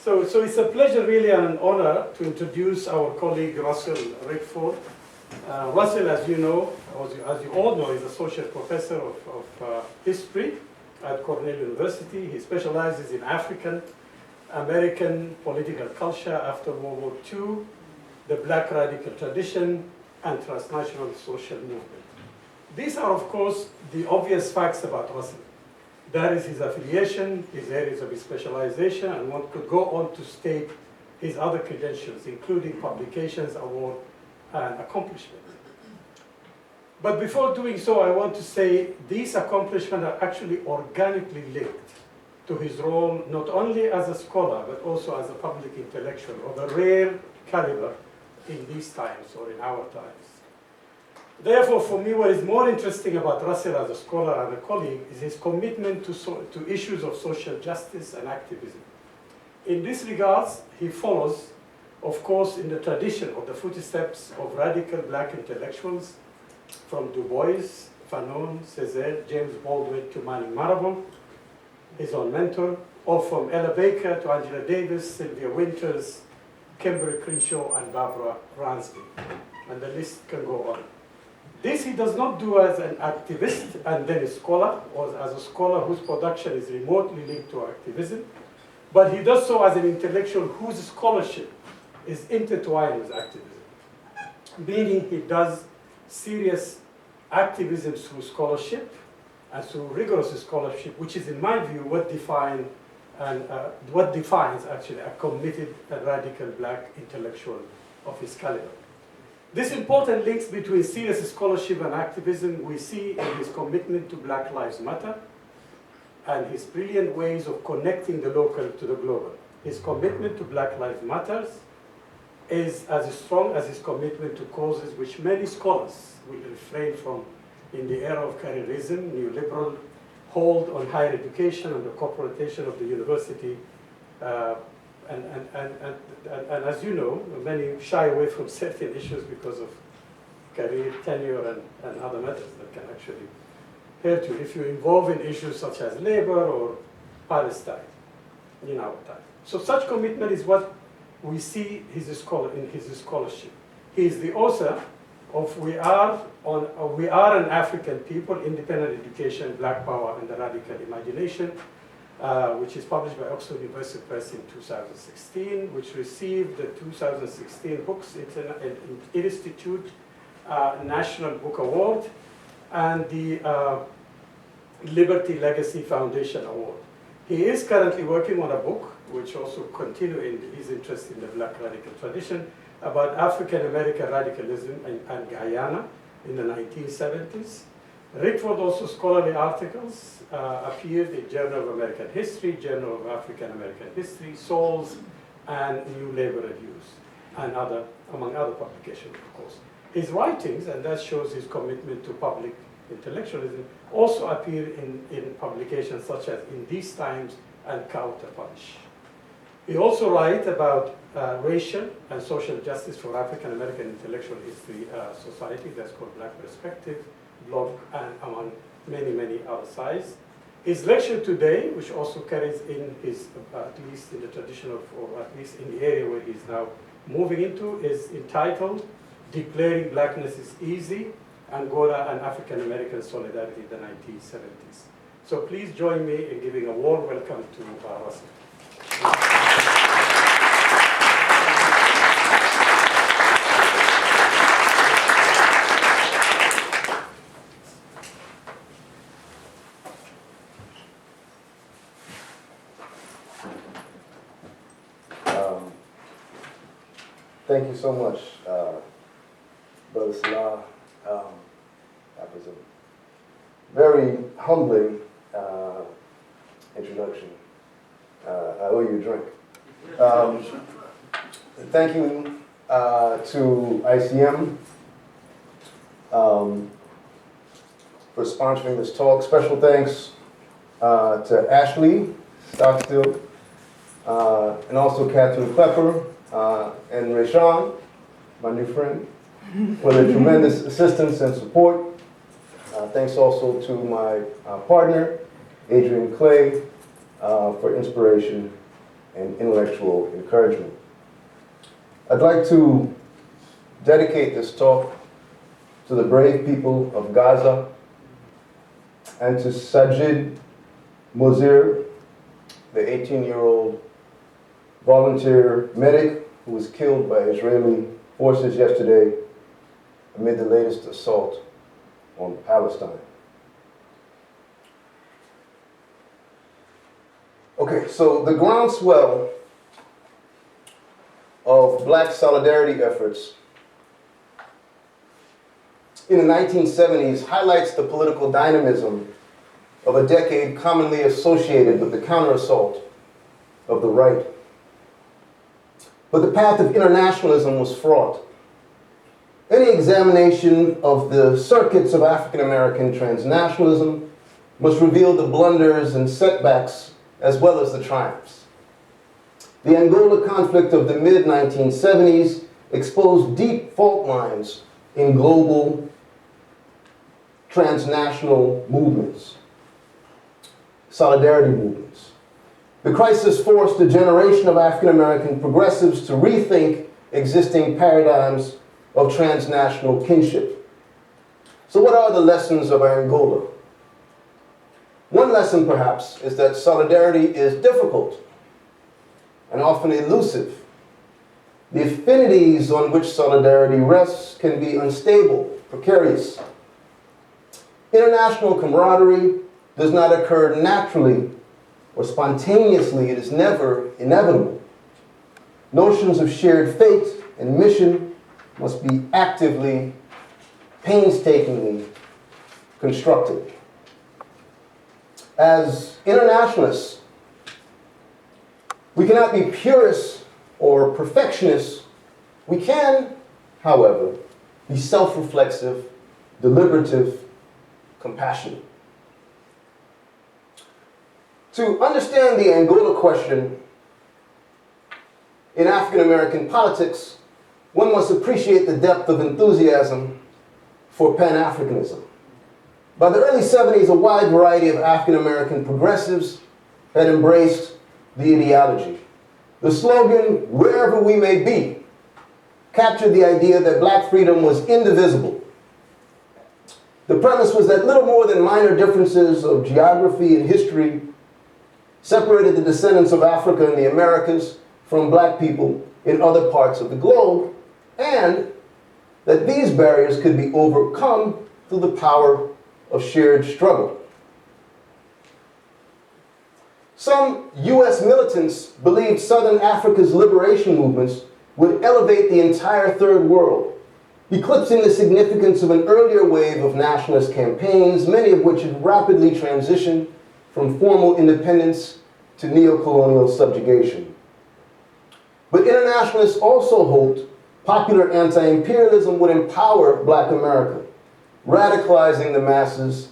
So it's a pleasure really and an honor to introduce our colleague Russell Rickford. Russell, as you know, as you all know, is associate professor of history at Cornell University. He specializes in African American political culture after World War II, the Black radical tradition, and transnational social movement. These are, of course, the obvious facts about Russell. That is his affiliation, his areas of his specialization, and one could go on to state his other credentials, including publications, award, and accomplishments. But before doing so, I want to say these accomplishments are actually organically linked to his role not only as a scholar, but also as a public intellectual of a rare caliber in these times or in our times. Therefore, for me, what is more interesting about Russell as a scholar and a colleague is his commitment to issues of social justice and activism. In this regard, he follows, of course, in the tradition of the footsteps of radical Black intellectuals, from Du Bois, Fanon, Césaire, James Baldwin to Manning Marable, his own mentor, or from Ella Baker to Angela Davis, Sylvia Winters, Kimberly Crenshaw, and Barbara Ransby. And the list can go on. This he does not do as an activist and then a scholar, or as a scholar whose production is remotely linked to activism, but he does so as an intellectual whose scholarship is intertwined with activism, meaning he does serious activism through scholarship and through rigorous scholarship, which is, in my view, what defines actually a committed and radical Black intellectual of his caliber. This important links between serious scholarship and activism we see in his commitment to Black Lives Matter and his brilliant ways of connecting the local to the global. His commitment to Black Lives Matter is as strong as his commitment to causes which many scholars will refrain from in the era of careerism, neoliberal hold on higher education and the corporatization of the university. And as you know, many shy away from certain issues because of career tenure and other matters that can actually hurt you if you're involved in issues such as labor or Palestine in our time. So such commitment is what we see in his scholarship. He is the author of We Are an African People, Independent Education, Black Power, and the Radical Imagination, which is published by Oxford University Press in 2016, which received the 2016 Books Institute National Book Award and the Liberty Legacy Foundation Award. He is currently working on a book, which also continues his interest in the Black radical tradition, about African American radicalism and Guyana in the 1970s. RICKFORD also scholarly articles appeared in Journal of American History, Journal of African American History, Souls, and New Labor Reviews, and among other publications, of course. His writings, and that shows his commitment to public intellectualism, also appear in publications such as In These Times and Counterpunch. He also writes about racial and social justice for African American Intellectual History Society, that's called Black Perspective, blog, and among many, many other sites. His lecture today, which also carries in his, at least in the tradition of, or at least in the area where he's now moving into, is entitled Declaring Blackness is Easy, Angola and African American Solidarity in the 1970s. So please join me in giving a warm welcome to Russell. Thank you so much, Brother Salah. That was a very humbling introduction. I owe you a drink. Thank you to ICM for sponsoring this talk. Special thanks to Ashley Stockstill and also Catherine Klepper and Rayshawn, my new friend, for their tremendous assistance and support. Thanks also to my partner, Adrian Clay, for inspiration and intellectual encouragement. I'd like to dedicate this talk to the brave people of Gaza and to Sajid Mozir, the 18-year-old volunteer medic who was killed by Israeli forces yesterday amid the latest assault on Palestine. Okay, so the groundswell of black solidarity efforts in the 1970s highlights the political dynamism of a decade commonly associated with the counterassault of the right. But the path of internationalism was fraught. Any examination of the circuits of African American transnationalism must reveal the blunders and setbacks as well as the triumphs. The Angola conflict of the mid-1970s exposed deep fault lines in global transnational movements, solidarity movements. The crisis forced a generation of African American progressives to rethink existing paradigms of transnational kinship. So what are the lessons of Angola? One lesson, perhaps, is that solidarity is difficult and often elusive. The affinities on which solidarity rests can be unstable, precarious. International camaraderie does not occur naturally or spontaneously. It is never inevitable. Notions of shared fate and mission must be actively, painstakingly constructed. As internationalists, we cannot be purists or perfectionists. We can, however, be self-reflexive, deliberative, compassionate. To understand the Angola question in African American politics, one must appreciate the depth of enthusiasm for Pan-Africanism. By the early 70s, a wide variety of African American progressives had embraced the ideology. The slogan, "Wherever we may be," captured the idea that black freedom was indivisible. The premise was that little more than minor differences of geography and history separated the descendants of Africa and the Americas from black people in other parts of the globe, and that these barriers could be overcome through the power of shared struggle. Some U.S. militants believed Southern Africa's liberation movements would elevate the entire Third World, eclipsing the significance of an earlier wave of nationalist campaigns, many of which had rapidly transitioned from formal independence to neocolonial subjugation. But internationalists also hoped popular anti-imperialism would empower black America, radicalizing the masses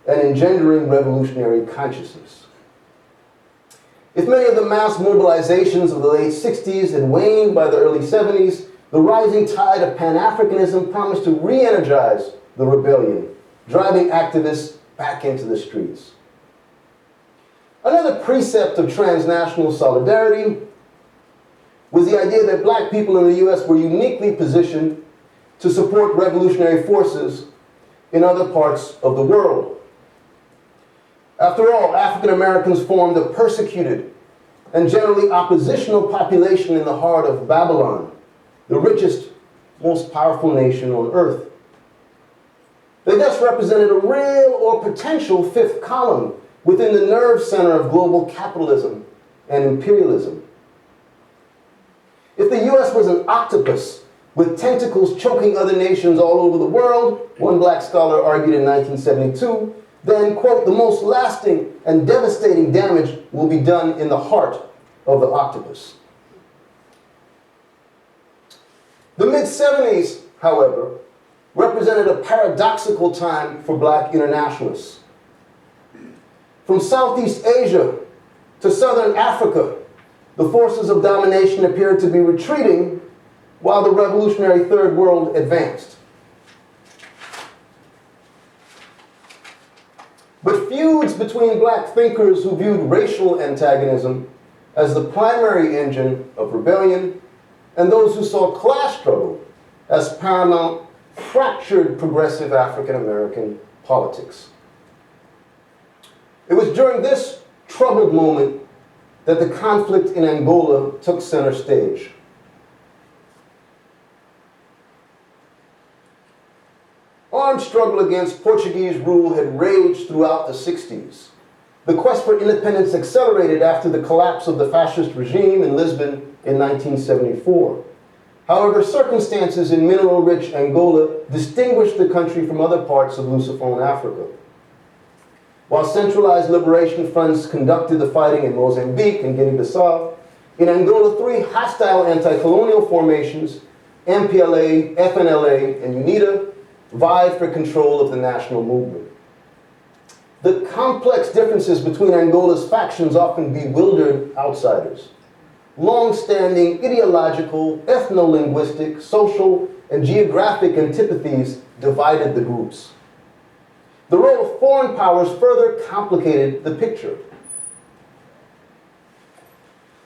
and engendering revolutionary consciousness. If many of the mass mobilizations of the late 60s had waned by the early 70s, the rising tide of Pan-Africanism promised to re-energize the rebellion, driving activists back into the streets. Another precept of transnational solidarity was the idea that black people in the U.S. were uniquely positioned to support revolutionary forces in other parts of the world. After all, African Americans formed a persecuted and generally oppositional population in the heart of Babylon, the richest, most powerful nation on earth. They thus represented a real or potential fifth column within the nerve center of global capitalism and imperialism. If the U.S. was an octopus with tentacles choking other nations all over the world, one black scholar argued in 1972, then, quote, the most lasting and devastating damage will be done in the heart of the octopus. The mid-70s, however, represented a paradoxical time for black internationalists. From Southeast Asia to Southern Africa, the forces of domination appeared to be retreating while the revolutionary Third World advanced. But feuds between black thinkers who viewed racial antagonism as the primary engine of rebellion, and those who saw class struggle as paramount, fractured progressive African American politics. It was during this troubled moment that the conflict in Angola took center stage. Armed struggle against Portuguese rule had raged throughout the 60s. The quest for independence accelerated after the collapse of the fascist regime in Lisbon in 1974. However, circumstances in mineral-rich Angola distinguished the country from other parts of Lusophone Africa. While centralized liberation fronts conducted the fighting in Mozambique and Guinea-Bissau, in Angola, three hostile anti-colonial formations, MPLA, FNLA, and UNITA, vied for control of the national movement. The complex differences between Angola's factions often bewildered outsiders. Long-standing ideological, ethno-linguistic, social, and geographic antipathies divided the groups. The role of foreign powers further complicated the picture.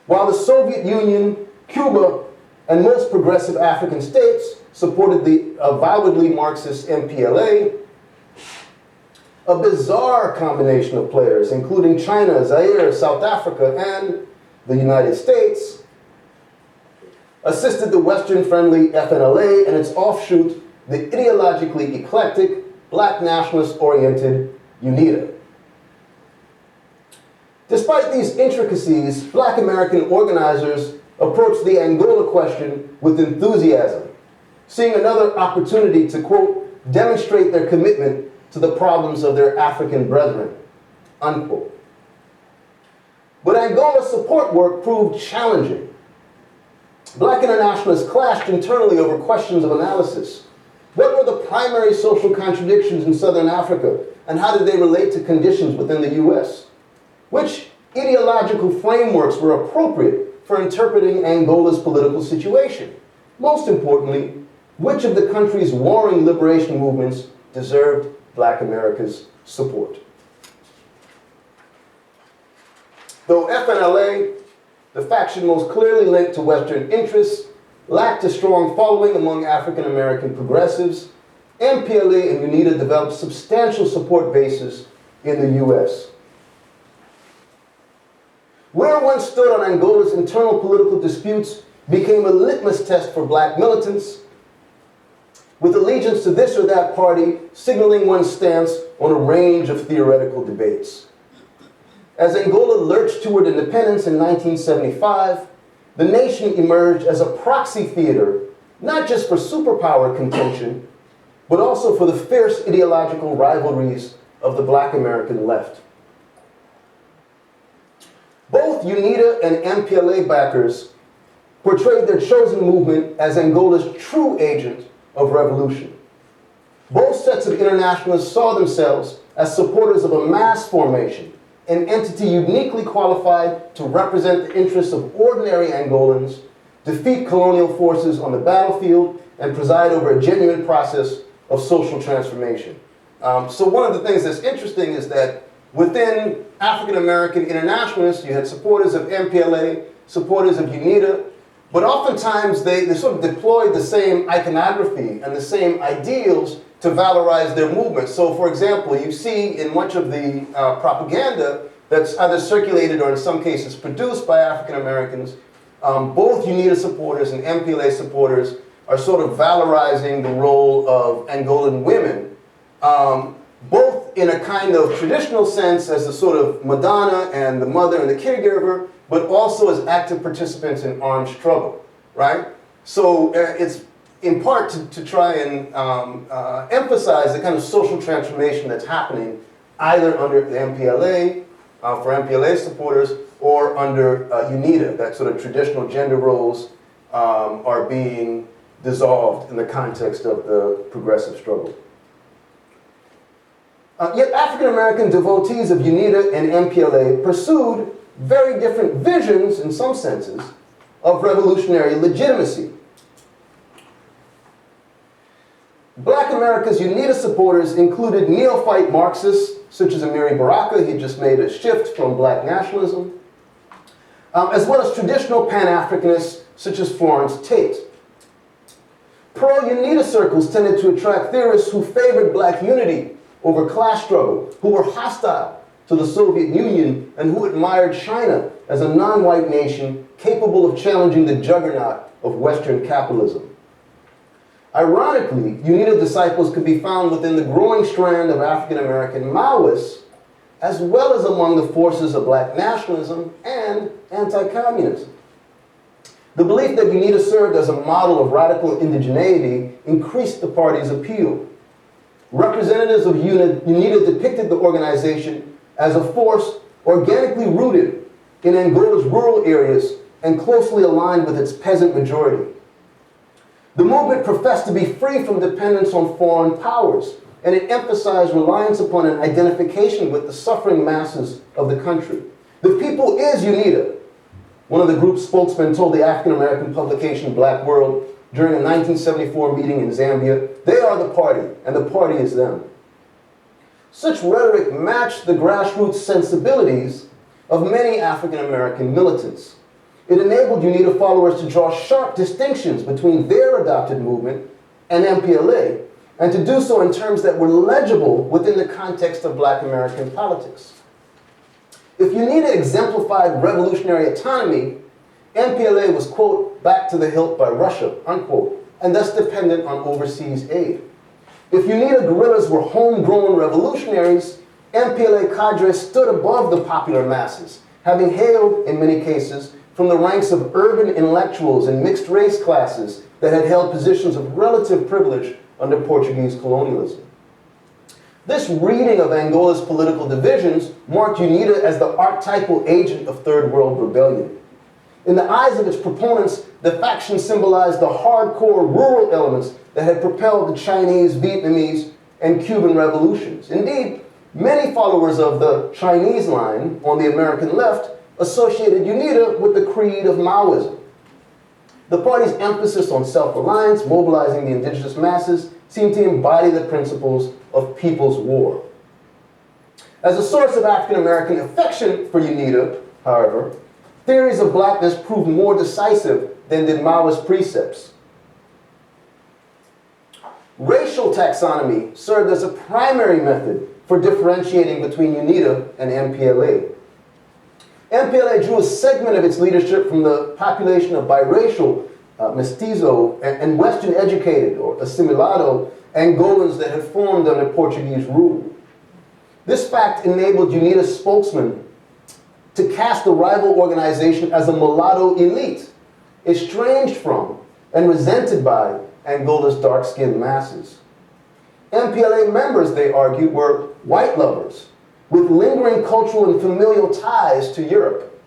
While the Soviet Union, Cuba, and most progressive African states supported the avowedly Marxist MPLA, a bizarre combination of players, including China, Zaire, South Africa, and the United States, assisted the Western-friendly FNLA and its offshoot, the ideologically eclectic, black nationalist-oriented UNITA. Despite these intricacies, black American organizers approached the Angola question with enthusiasm, seeing another opportunity to, quote, demonstrate their commitment to the problems of their African brethren, unquote. But Angola's support work proved challenging. Black internationalists clashed internally over questions of analysis. What were the primary social contradictions in Southern Africa, and how did they relate to conditions within the US? Which ideological frameworks were appropriate for interpreting Angola's political situation? Most importantly, which of the country's warring liberation movements deserved Black America's support? Though FNLA, the faction most clearly linked to Western interests, lacked a strong following among African American progressives, MPLA and UNITA developed substantial support bases in the US. Where one stood on Angola's internal political disputes became a litmus test for black militants, with allegiance to this or that party signaling one's stance on a range of theoretical debates. As Angola lurched toward independence in 1975, the nation emerged as a proxy theater, not just for superpower contention, but also for the fierce ideological rivalries of the Black American left. Both UNITA and MPLA backers portrayed their chosen movement as Angola's true agent of revolution. Both sets of internationalists saw themselves as supporters of a mass formation, an entity uniquely qualified to represent the interests of ordinary Angolans, defeat colonial forces on the battlefield, and preside over a genuine process of social transformation. So one of the things that's interesting is that within African American internationalists, you had supporters of MPLA, supporters of UNITA, but oftentimes they sort of deployed the same iconography and the same ideals to valorize their movement. So for example, you see in much of the propaganda that's either circulated or in some cases produced by African Americans, both UNITA supporters and MPLA supporters are sort of valorizing the role of Angolan women, both in a kind of traditional sense as the sort of Madonna and the mother and the caregiver, but also as active participants in armed struggle, right? So it's in part to try and emphasize the kind of social transformation that's happening either under the MPLA, for MPLA supporters, or under UNITA, that sort of traditional gender roles are being dissolved in the context of the progressive struggle. Yet African American devotees of UNITA and MPLA pursued very different visions, in some senses, of revolutionary legitimacy. Black America's UNITA supporters included neophyte Marxists, such as Amiri Baraka. He just made a shift from black nationalism. as well as traditional Pan-Africanists such as Florence Tate. Pro-UNITA circles tended to attract theorists who favored black unity over class struggle, who were hostile to the Soviet Union, and who admired China as a non-white nation capable of challenging the juggernaut of Western capitalism. Ironically, UNITA disciples could be found within the growing strand of African-American Maoists, as well as among the forces of black nationalism and anti-communism. The belief that UNITA served as a model of radical indigeneity increased the party's appeal. Representatives of UNITA depicted the organization as a force organically rooted in Angola's rural areas and closely aligned with its peasant majority. The movement professed to be free from dependence on foreign powers, and it emphasized reliance upon an identification with the suffering masses of the country. The people is UNITA, one of the group's spokesmen told the African-American publication Black World during a 1974 meeting in Zambia. They are the party, and the party is them. Such rhetoric matched the grassroots sensibilities of many African-American militants. It enabled UNITA followers to draw sharp distinctions between their adopted movement and MPLA, and to do so in terms that were legible within the context of black American politics. If UNITA exemplified revolutionary autonomy, MPLA was, quote, back to the hilt by Russia, unquote, and thus dependent on overseas aid. If UNITA guerrillas were homegrown revolutionaries, MPLA cadres stood above the popular masses, having hailed, in many cases, from the ranks of urban intellectuals and mixed race classes that had held positions of relative privilege under Portuguese colonialism. This reading of Angola's political divisions marked UNITA as the archetypal agent of Third World rebellion. In the eyes of its proponents, the faction symbolized the hardcore rural elements that had propelled the Chinese, Vietnamese, and Cuban revolutions. Indeed, many followers of the Chinese line on the American left associated UNITA with the creed of Maoism. The party's emphasis on self-reliance, mobilizing the indigenous masses, seemed to embody the principles of people's war. As a source of African-American affection for UNITA, however, theories of blackness proved more decisive than did Maoist precepts. Racial taxonomy served as a primary method for differentiating between UNITA and MPLA. MPLA drew a segment of its leadership from the population of biracial, mestizo, and Western-educated, or assimilado, Angolans that had formed under Portuguese rule. This fact enabled UNITA's spokesman to cast the rival organization as a mulatto elite, estranged from and resented by Angola's dark-skinned masses. MPLA members, they argued, were white lovers with lingering cultural and familial ties to Europe.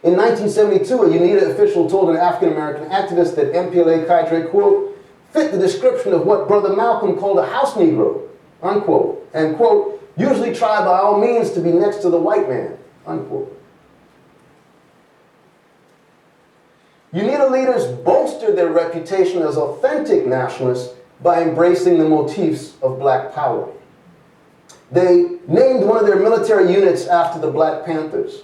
In 1972, a UNITA official told an African-American activist that MPLA cadre, quote, fit the description of what Brother Malcolm called a house Negro, unquote, and, quote, usually try by all means to be next to the white man, unquote. UNITA leaders bolstered their reputation as authentic nationalists by embracing the motifs of black power. They named one of their military units after the Black Panthers.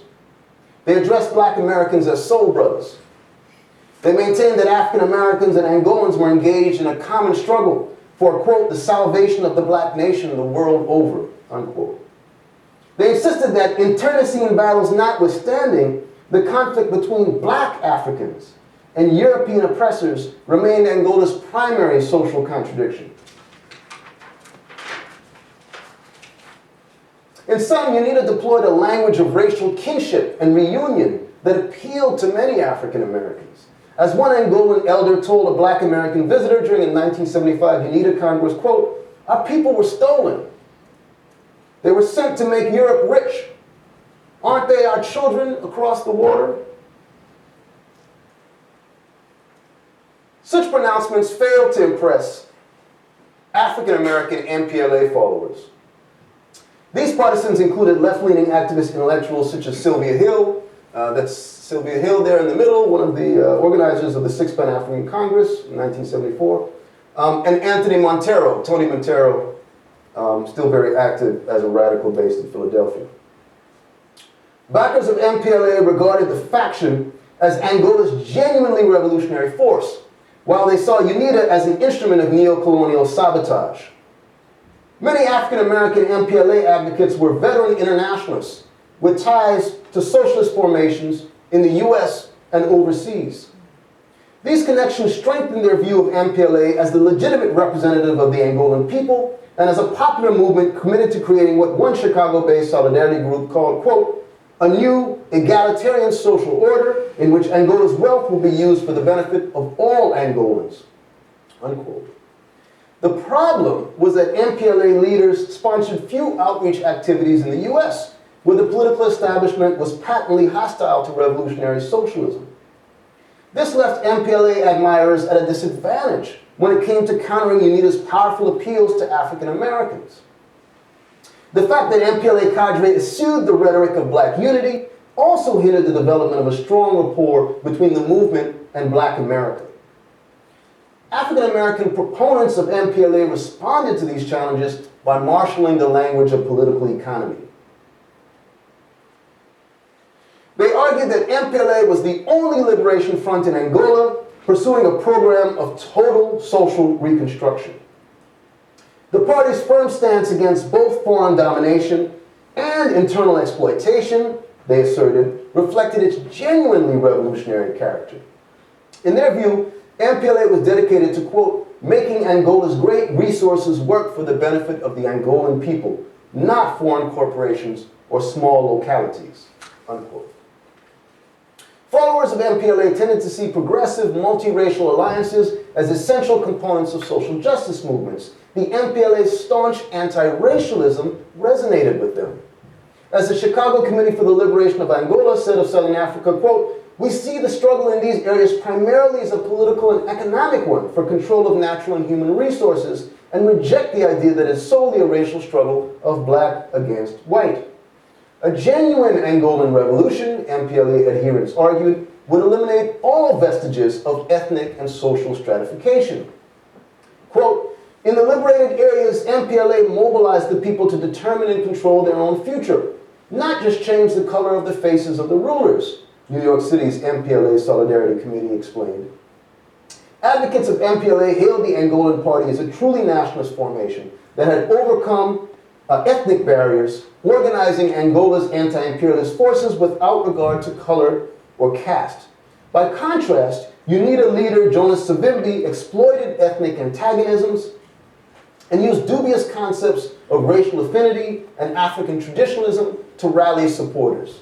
They addressed black Americans as soul brothers. They maintained that African Americans and Angolans were engaged in a common struggle for, quote, the salvation of the black nation the world over, unquote. They insisted that internecine battles notwithstanding, the conflict between black Africans and European oppressors remained Angola's primary social contradiction. In sum, UNITA deployed a language of racial kinship and reunion that appealed to many African Americans. As one Angolan elder told a black American visitor during a 1975 UNITA Congress, quote, our people were stolen. They were sent to make Europe rich. Aren't they our children across the water? Such pronouncements failed to impress African American MPLA followers. These partisans included left-leaning activist intellectuals such as Sylvia Hill, that's Sylvia Hill there in the middle, one of the organizers of the Sixth Pan-African Congress in 1974, and Anthony Montero, Tony Montero, still very active as a radical based in Philadelphia. Backers of MPLA regarded the faction as Angola's genuinely revolutionary force, while they saw UNITA as an instrument of neo-colonial sabotage. Many African-American MPLA advocates were veteran internationalists with ties to socialist formations in the US and overseas. These connections strengthened their view of MPLA as the legitimate representative of the Angolan people and as a popular movement committed to creating what one Chicago-based solidarity group called, quote, a new egalitarian social order in which Angola's wealth will be used for the benefit of all Angolans, unquote. The problem was that MPLA leaders sponsored few outreach activities in the US, where the political establishment was patently hostile to revolutionary socialism. This left MPLA admirers at a disadvantage when it came to countering UNITA's powerful appeals to African Americans. The fact that MPLA cadre eschewed the rhetoric of black unity also hindered the development of a strong rapport between the movement and black America. African American proponents of MPLA responded to these challenges by marshaling the language of political economy. They argued that MPLA was the only liberation front in Angola pursuing a program of total social reconstruction. The party's firm stance against both foreign domination and internal exploitation, they asserted, reflected its genuinely revolutionary character. In their view, MPLA was dedicated to, quote, making Angola's great resources work for the benefit of the Angolan people, not foreign corporations or small localities, unquote. Followers of MPLA tended to see progressive multiracial alliances as essential components of social justice movements. The MPLA's staunch anti-racialism resonated with them. As the Chicago Committee for the Liberation of Angola said of Southern Africa, quote, we see the struggle in these areas primarily as a political and economic one for control of natural and human resources and reject the idea that it's solely a racial struggle of black against white. A genuine Angolan revolution, MPLA adherents argued, would eliminate all vestiges of ethnic and social stratification. Quote, in the liberated areas, MPLA mobilized the people to determine and control their own future, not just change the color of the faces of the rulers, New York City's MPLA Solidarity Committee explained. Advocates of MPLA hailed the Angolan Party as a truly nationalist formation that had overcome ethnic barriers, organizing Angola's anti-imperialist forces without regard to color or caste. By contrast, UNITA leader Jonas Savimbi exploited ethnic antagonisms and used dubious concepts of racial affinity and African traditionalism to rally supporters.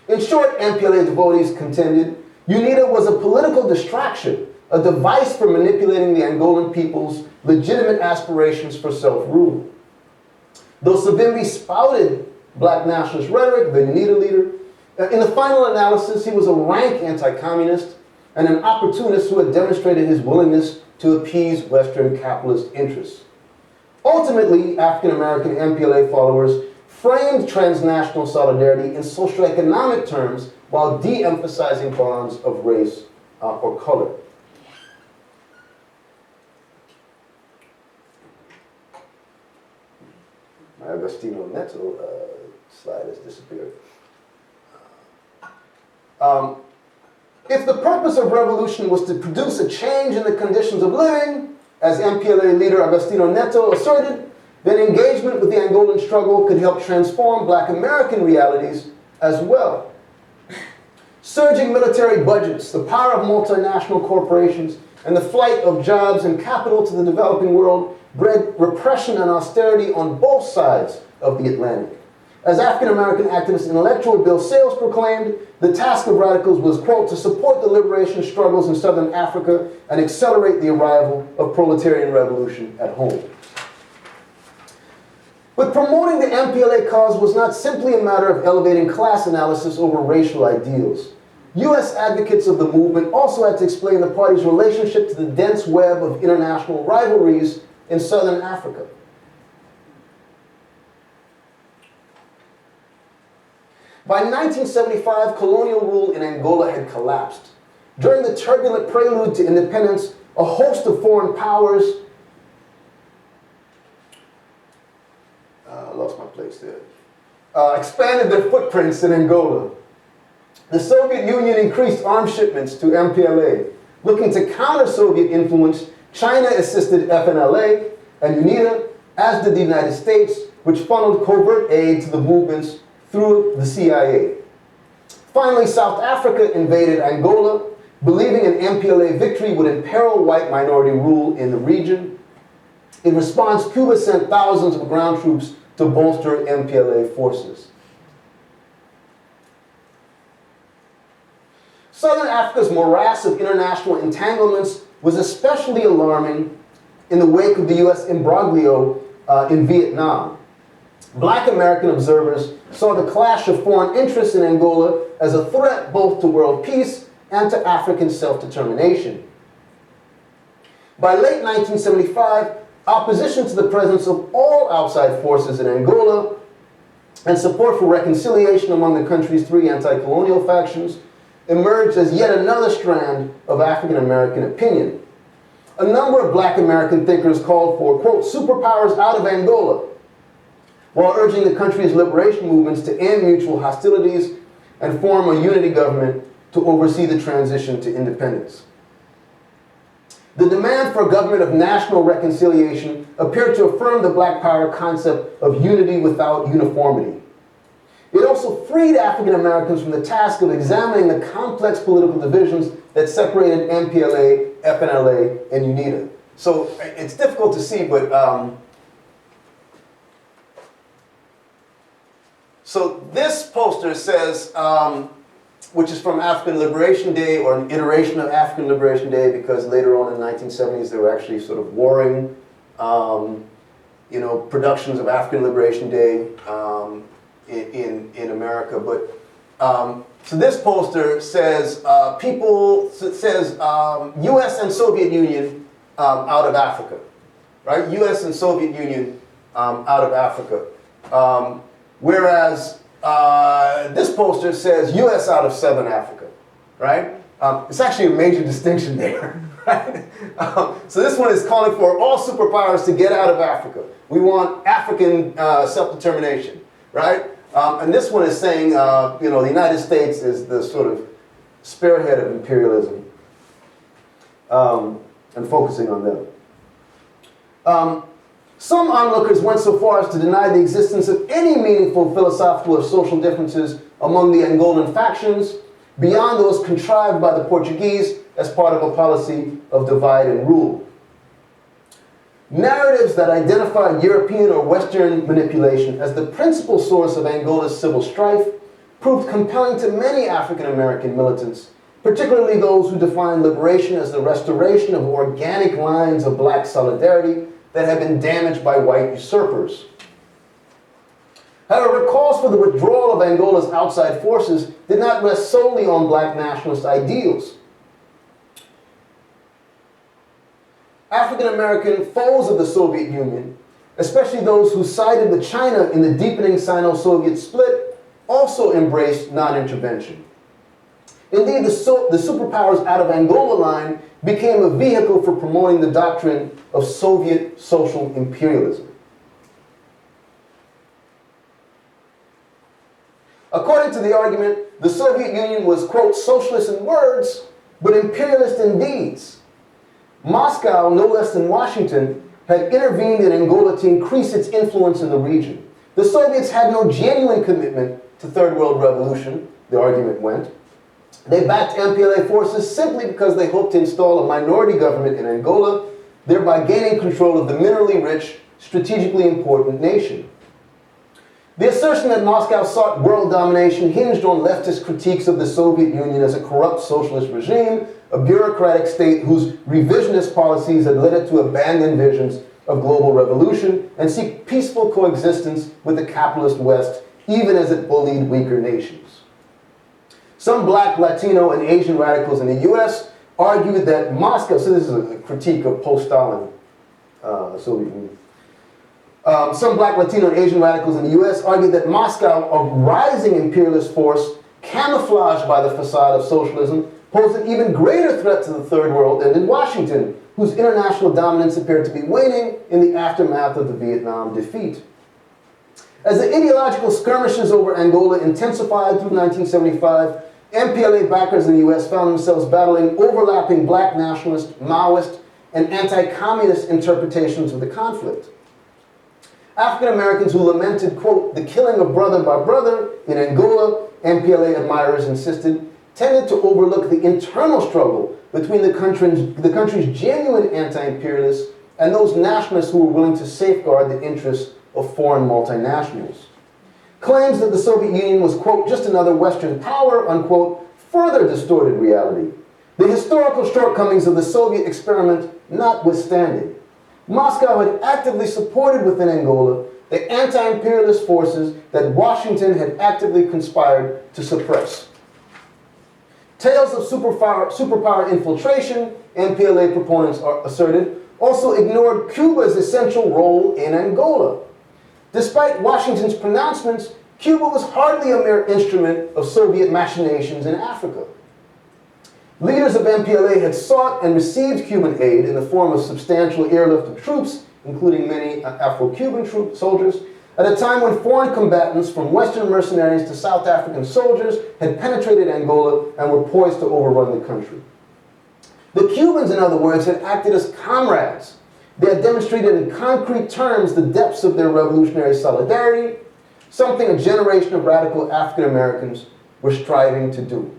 In short, MPLA devotees contended, UNITA was a political distraction, a device for manipulating the Angolan people's legitimate aspirations for self-rule. Though Savimbi spouted black nationalist rhetoric, the UNITA leader, in the final analysis, he was a rank anti-communist and an opportunist who had demonstrated his willingness to appease Western capitalist interests. Ultimately, African-American MPLA followers framed transnational solidarity in socioeconomic terms while de-emphasizing bonds of race or color. My Agostino Neto slide has disappeared. If the purpose of revolution was to produce a change in the conditions of living, as MPLA leader Agostino Neto asserted, then engagement with the Angolan struggle could help transform black American realities as well. Surging military budgets, the power of multinational corporations, and the flight of jobs and capital to the developing world bred repression and austerity on both sides of the Atlantic. As African-American activist intellectual Bill Sales proclaimed, the task of radicals was, quote, to support the liberation struggles in Southern Africa and accelerate the arrival of proletarian revolution at home. But promoting the MPLA cause was not simply a matter of elevating class analysis over racial ideals. U.S. advocates of the movement also had to explain the party's relationship to the dense web of international rivalries in Southern Africa. By 1975, colonial rule in Angola had collapsed. During the turbulent prelude to independence, a host of foreign powers I lost my place there. expanded their footprints in Angola. The Soviet Union increased arms shipments to MPLA. Looking to counter Soviet influence, China assisted FNLA and UNITA, as did the United States, which funneled covert aid to the movements through the CIA. Finally, South Africa invaded Angola, believing an MPLA victory would imperil white minority rule in the region. In response, Cuba sent thousands of ground troops to bolster MPLA forces. Southern Africa's morass of international entanglements was especially alarming in the wake of the US imbroglio in Vietnam. Black American observers saw the clash of foreign interests in Angola as a threat both to world peace and to African self-determination. By late 1975, opposition to the presence of all outside forces in Angola and support for reconciliation among the country's three anti-colonial factions emerged as yet another strand of African American opinion. A number of black American thinkers called for, quote, superpowers out of Angola, while urging the country's liberation movements to end mutual hostilities and form a unity government to oversee the transition to independence. The demand for a government of national reconciliation appeared to affirm the Black Power concept of unity without uniformity. It also freed African Americans from the task of examining the complex political divisions that separated MPLA, FNLA, and UNITA. So it's difficult to see, but so this poster says, which is from African Liberation Day, or an iteration of African Liberation Day, because later on in the 1970s they were actually sort of warring, productions of African Liberation Day in America. But so this poster says U.S. and Soviet Union out of Africa, right? U.S. and Soviet Union out of Africa. Whereas this poster says U.S. out of Southern Africa, right? It's actually a major distinction there, right? So this one is calling for all superpowers to get out of Africa. We want African self-determination, right? And this one is saying, the United States is the sort of spearhead of imperialism, and focusing on them. Some onlookers went so far as to deny the existence of any meaningful philosophical or social differences among the Angolan factions, beyond those contrived by the Portuguese as part of a policy of divide and rule. Narratives that identified European or Western manipulation as the principal source of Angola's civil strife proved compelling to many African American militants, particularly those who defined liberation as the restoration of organic lines of black solidarity that had been damaged by white usurpers. However, calls for the withdrawal of Angola's outside forces did not rest solely on black nationalist ideals. African American foes of the Soviet Union, especially those who sided with China in the deepening Sino-Soviet split, also embraced non-intervention. Indeed, the superpowers out of Angola line became a vehicle for promoting the doctrine of Soviet social imperialism. According to the argument, the Soviet Union was, quote, socialist in words, but imperialist in deeds. Moscow, no less than Washington, had intervened in Angola to increase its influence in the region. The Soviets had no genuine commitment to Third World Revolution, the argument went. They backed MPLA forces simply because they hoped to install a minority government in Angola, thereby gaining control of the minerally rich, strategically important nation. The assertion that Moscow sought world domination hinged on leftist critiques of the Soviet Union as a corrupt socialist regime, a bureaucratic state whose revisionist policies had led it to abandon visions of global revolution and seek peaceful coexistence with the capitalist West, even as it bullied weaker nations. Some black, Latino, and Asian radicals in the US argued that Moscow, so this is a critique of post-Stalin Soviet Union. Some black, Latino, and Asian radicals in the US argued that Moscow, a rising imperialist force camouflaged by the facade of socialism, posed an even greater threat to the Third World than in Washington, whose international dominance appeared to be waning in the aftermath of the Vietnam defeat. As the ideological skirmishes over Angola intensified through 1975, MPLA backers in the US found themselves battling overlapping black nationalist, Maoist, and anti-communist interpretations of the conflict. African Americans who lamented, quote, the killing of brother by brother in Angola, MPLA admirers insisted, tended to overlook the internal struggle between the country's genuine anti-imperialists and those nationalists who were willing to safeguard the interests of foreign multinationals. Claims that the Soviet Union was, quote, just another Western power, unquote, further distorted reality. The historical shortcomings of the Soviet experiment notwithstanding, Moscow had actively supported within Angola the anti-imperialist forces that Washington had actively conspired to suppress. Tales of superpower infiltration, MPLA proponents asserted, also ignored Cuba's essential role in Angola. Despite Washington's pronouncements, Cuba was hardly a mere instrument of Soviet machinations in Africa. Leaders of MPLA had sought and received Cuban aid in the form of substantial airlift of troops, including many Afro-Cuban soldiers, at a time when foreign combatants from Western mercenaries to South African soldiers had penetrated Angola and were poised to overrun the country. The Cubans, in other words, had acted as comrades. They had demonstrated in concrete terms the depths of their revolutionary solidarity, something a generation of radical African Americans were striving to do.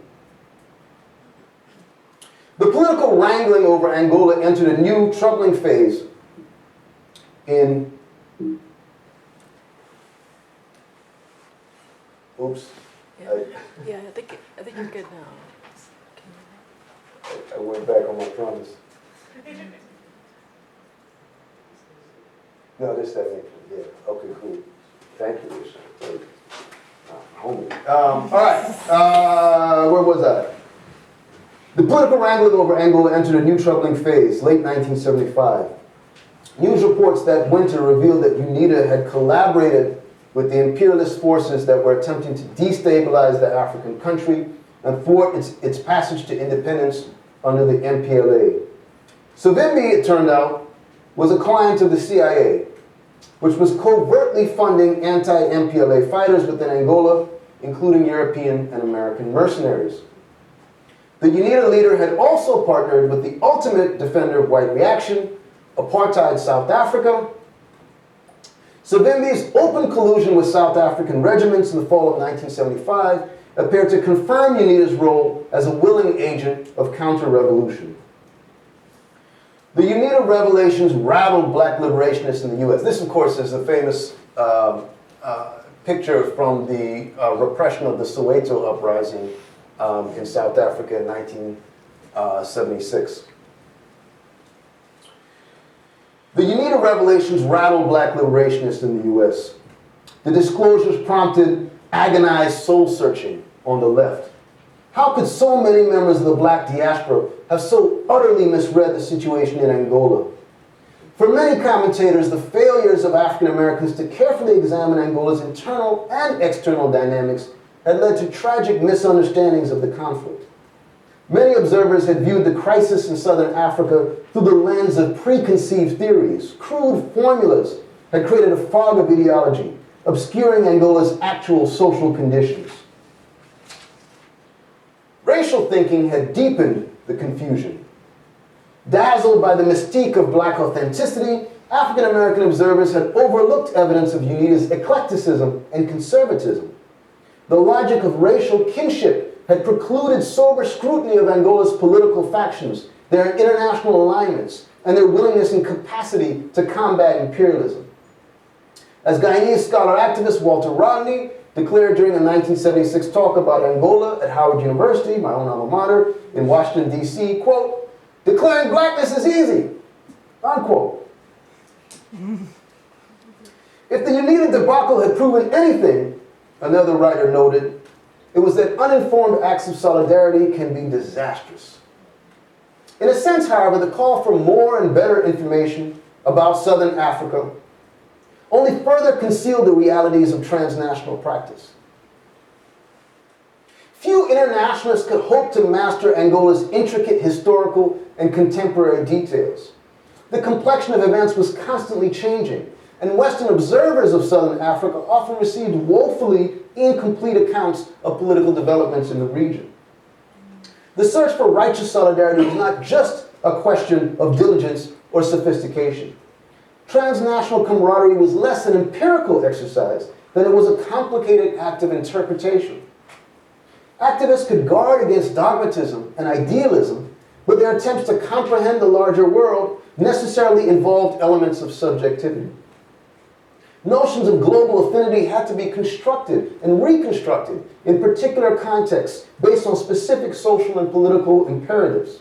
The political wrangling over Angola entered a new troubling phase in... Oops. Yeah, I think you're good now. I went back on my promise. No, this that makes yeah. Okay, cool. Thank you, Risha. Homie. All right. Where was I? The political wrangling over Angola entered a new troubling phase, late 1975. News reports that winter revealed that UNITA had collaborated with the imperialist forces that were attempting to destabilize the African country and thwart its passage to independence under the MPLA. Savimbi, it turned out, was a client of the CIA, which was covertly funding anti-MPLA fighters within Angola, including European and American mercenaries. The UNITA leader had also partnered with the ultimate defender of white reaction, apartheid South Africa. Savimbi's open collusion with South African regiments in the fall of 1975 appeared to confirm UNITA's role as a willing agent of counter-revolution. The UNITA revelations rattled black liberationists in the US. This, of course, is the famous picture from the repression of the Soweto uprising in South Africa in 1976. The UNITA revelations rattled black liberationists in the US. The disclosures prompted agonized soul-searching on the left. How could so many members of the black diaspora have so utterly misread the situation in Angola? For many commentators, the failures of African Americans to carefully examine Angola's internal and external dynamics had led to tragic misunderstandings of the conflict. Many observers had viewed the crisis in southern Africa through the lens of preconceived theories. Crude formulas had created a fog of ideology, obscuring Angola's actual social conditions. Racial thinking had deepened the confusion. Dazzled by the mystique of black authenticity, African American observers had overlooked evidence of UNITA's eclecticism and conservatism. The logic of racial kinship had precluded sober scrutiny of Angola's political factions, their international alignments, and their willingness and capacity to combat imperialism. As Guyanese scholar-activist Walter Rodney declared during a 1976 talk about Angola at Howard University, my own alma mater, in Washington, D.C., quote, "Declaring blackness is easy," unquote. If the UNITA debacle had proven anything, another writer noted, it was that uninformed acts of solidarity can be disastrous. In a sense, however, the call for more and better information about Southern Africa only further concealed the realities of transnational practice. Few internationalists could hope to master Angola's intricate historical and contemporary details. The complexion of events was constantly changing, and Western observers of Southern Africa often received woefully incomplete accounts of political developments in the region. The search for righteous solidarity was not just a question of diligence or sophistication. Transnational camaraderie was less an empirical exercise than it was a complicated act of interpretation. Activists could guard against dogmatism and idealism, but their attempts to comprehend the larger world necessarily involved elements of subjectivity. Notions of global affinity had to be constructed and reconstructed in particular contexts based on specific social and political imperatives.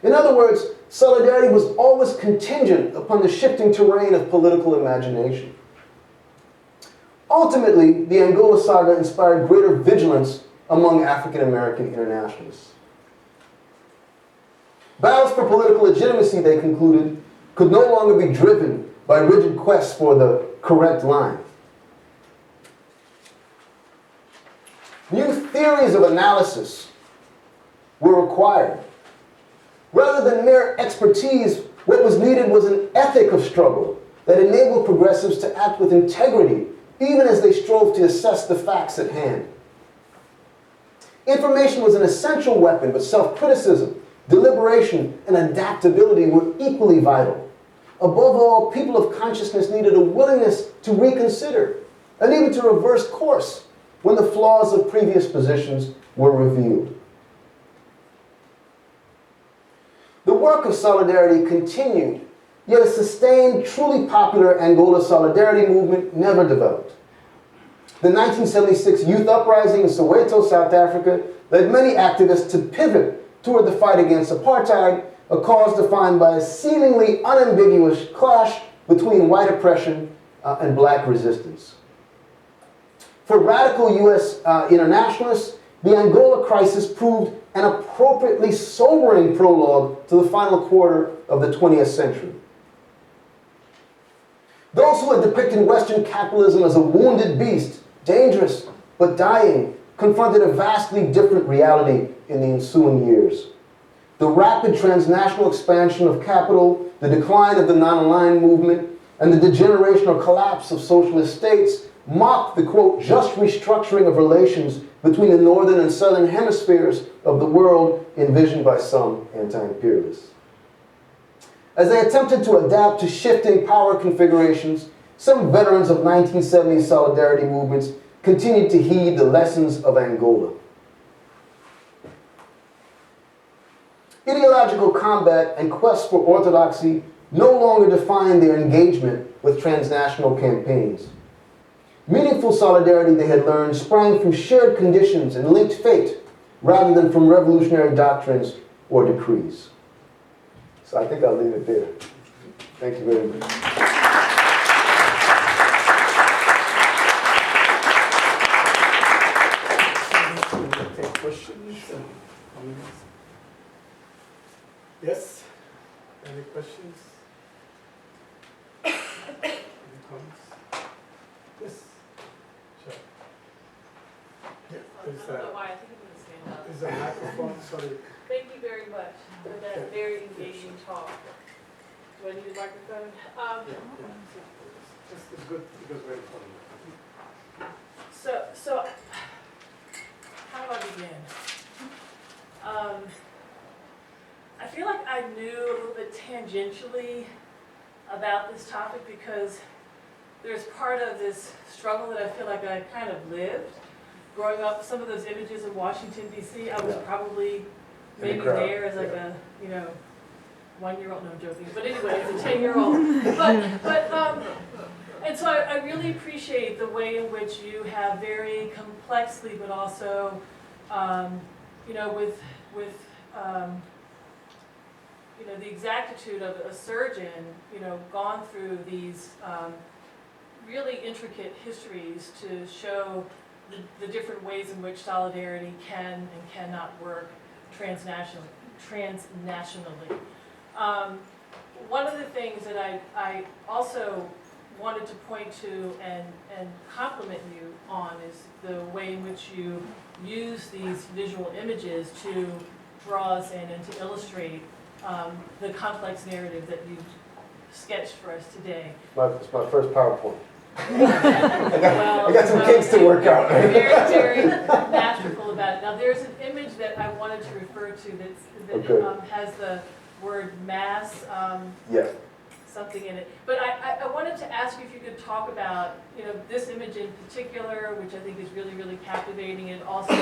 In other words, solidarity was always contingent upon the shifting terrain of political imagination. Ultimately, the Angola saga inspired greater vigilance among African American internationalists. Battles for political legitimacy, they concluded, could no longer be driven by rigid quests for the correct line. New theories of analysis were required. Rather than mere expertise, what was needed was an ethic of struggle that enabled progressives to act with integrity, even as they strove to assess the facts at hand. Information was an essential weapon, but self-criticism, deliberation, and adaptability were equally vital. Above all, people of consciousness needed a willingness to reconsider and even to reverse course when the flaws of previous positions were revealed. The work of solidarity continued, yet a sustained, truly popular Angola solidarity movement never developed. The 1976 youth uprising in Soweto, South Africa, led many activists to pivot toward the fight against apartheid, a cause defined by a seemingly unambiguous clash between white oppression and black resistance. For radical U.S. Internationalists, the Angola crisis proved an appropriately sobering prologue to the final quarter of the 20th century. Those who had depicted Western capitalism as a wounded beast, dangerous but dying, confronted a vastly different reality in the ensuing years. The rapid transnational expansion of capital, the decline of the non-aligned movement, and the degeneration or collapse of socialist states mocked the, quote, just restructuring of relations between the northern and southern hemispheres of the world envisioned by some anti-imperialists. As they attempted to adapt to shifting power configurations, some veterans of 1970s solidarity movements continued to heed the lessons of Angola. Ideological combat and quest for orthodoxy no longer defined their engagement with transnational campaigns. Meaningful solidarity, they had learned, sprang from shared conditions and linked fate, rather than from revolutionary doctrines or decrees. So I think I'll leave it there. Thank you very much. Take questions and comments. Yes? Any questions? Any comments? Yes? Sure. Yeah, I don't know why, I think I'm going to stand up. is a microphone, sorry. Thank you very much for that very engaging talk. Do I need a microphone? This is good because we're funny. So how do I begin? I feel like I knew a little bit tangentially about this topic because there's part of this struggle that I feel like I kind of lived. Growing up, some of those images of Washington, D.C., I was probably maybe there as like a, 1-year-old, no, I'm joking, but anyway, as a 10-year-old. And so I really appreciate the way in which you have very complexly, but also, with the exactitude of a surgeon, gone through these really intricate histories to show the different ways in which solidarity can and cannot work transnationally. One of the things that I also wanted to point to and compliment you on is the way in which you use these visual images to draw us in and to illustrate the complex narrative that you've sketched for us today. It's my first PowerPoint. Well, I got some kinks to work out. You're very, very masterful about it. Now, there's an image that I wanted to refer to that has the word mass Yeah. something in it. But I wanted to ask you if you could talk about, this image in particular, which I think is really, really captivating, and also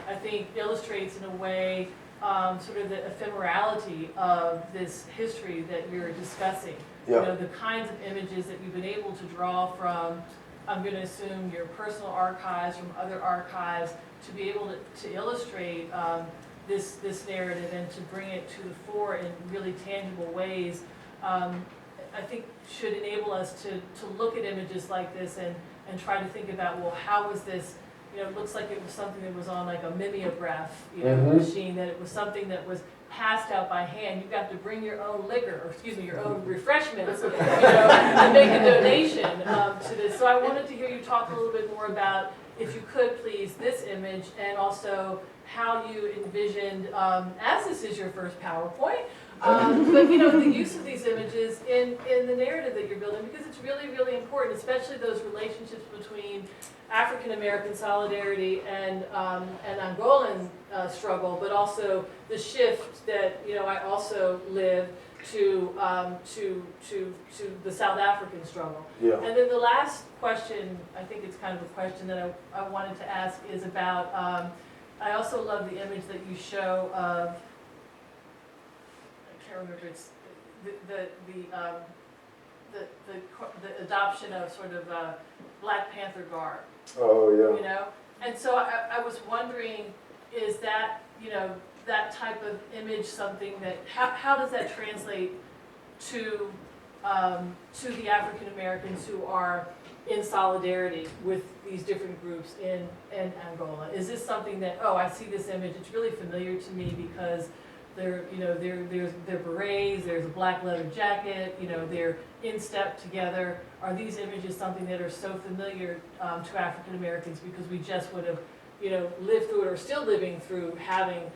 I think illustrates in a way sort of the ephemerality of this history that you're discussing. Yeah. The kinds of images that you've been able to draw from, I'm going to assume, your personal archives, from other archives, to be able to illustrate this narrative and to bring it to the fore in really tangible ways. I think should enable us to look at images like this and try to think about, well, how was this, it looks like it was something that was on like a mimeograph, machine, that it was something that was passed out by hand. You got to bring your own liquor, or excuse me, your own refreshments, to make a donation to this. So I wanted to hear you talk a little bit more about, if you could please, this image, and also how you envisioned, as this is your first PowerPoint, but the use of these images in the narrative that you're building, because it's really, really important, especially those relationships between African American solidarity and Angolan struggle, but also the shift that I also lived to the South African struggle. Yeah. And then the last question, I think it's kind of a question that I wanted to ask, is about. I also love the image that you show of. I can't remember. It's the adoption of sort of Black Panther garb. Oh, yeah. And so I was wondering, is that, that type of image something that, how does that translate to the African Americans who are in solidarity with these different groups in Angola? Is this something that, I see this image, it's really familiar to me because there's berets, there's a black leather jacket, they're in step together. Are these images something that are so familiar to African Americans because we just would have, lived through it, or still living through having,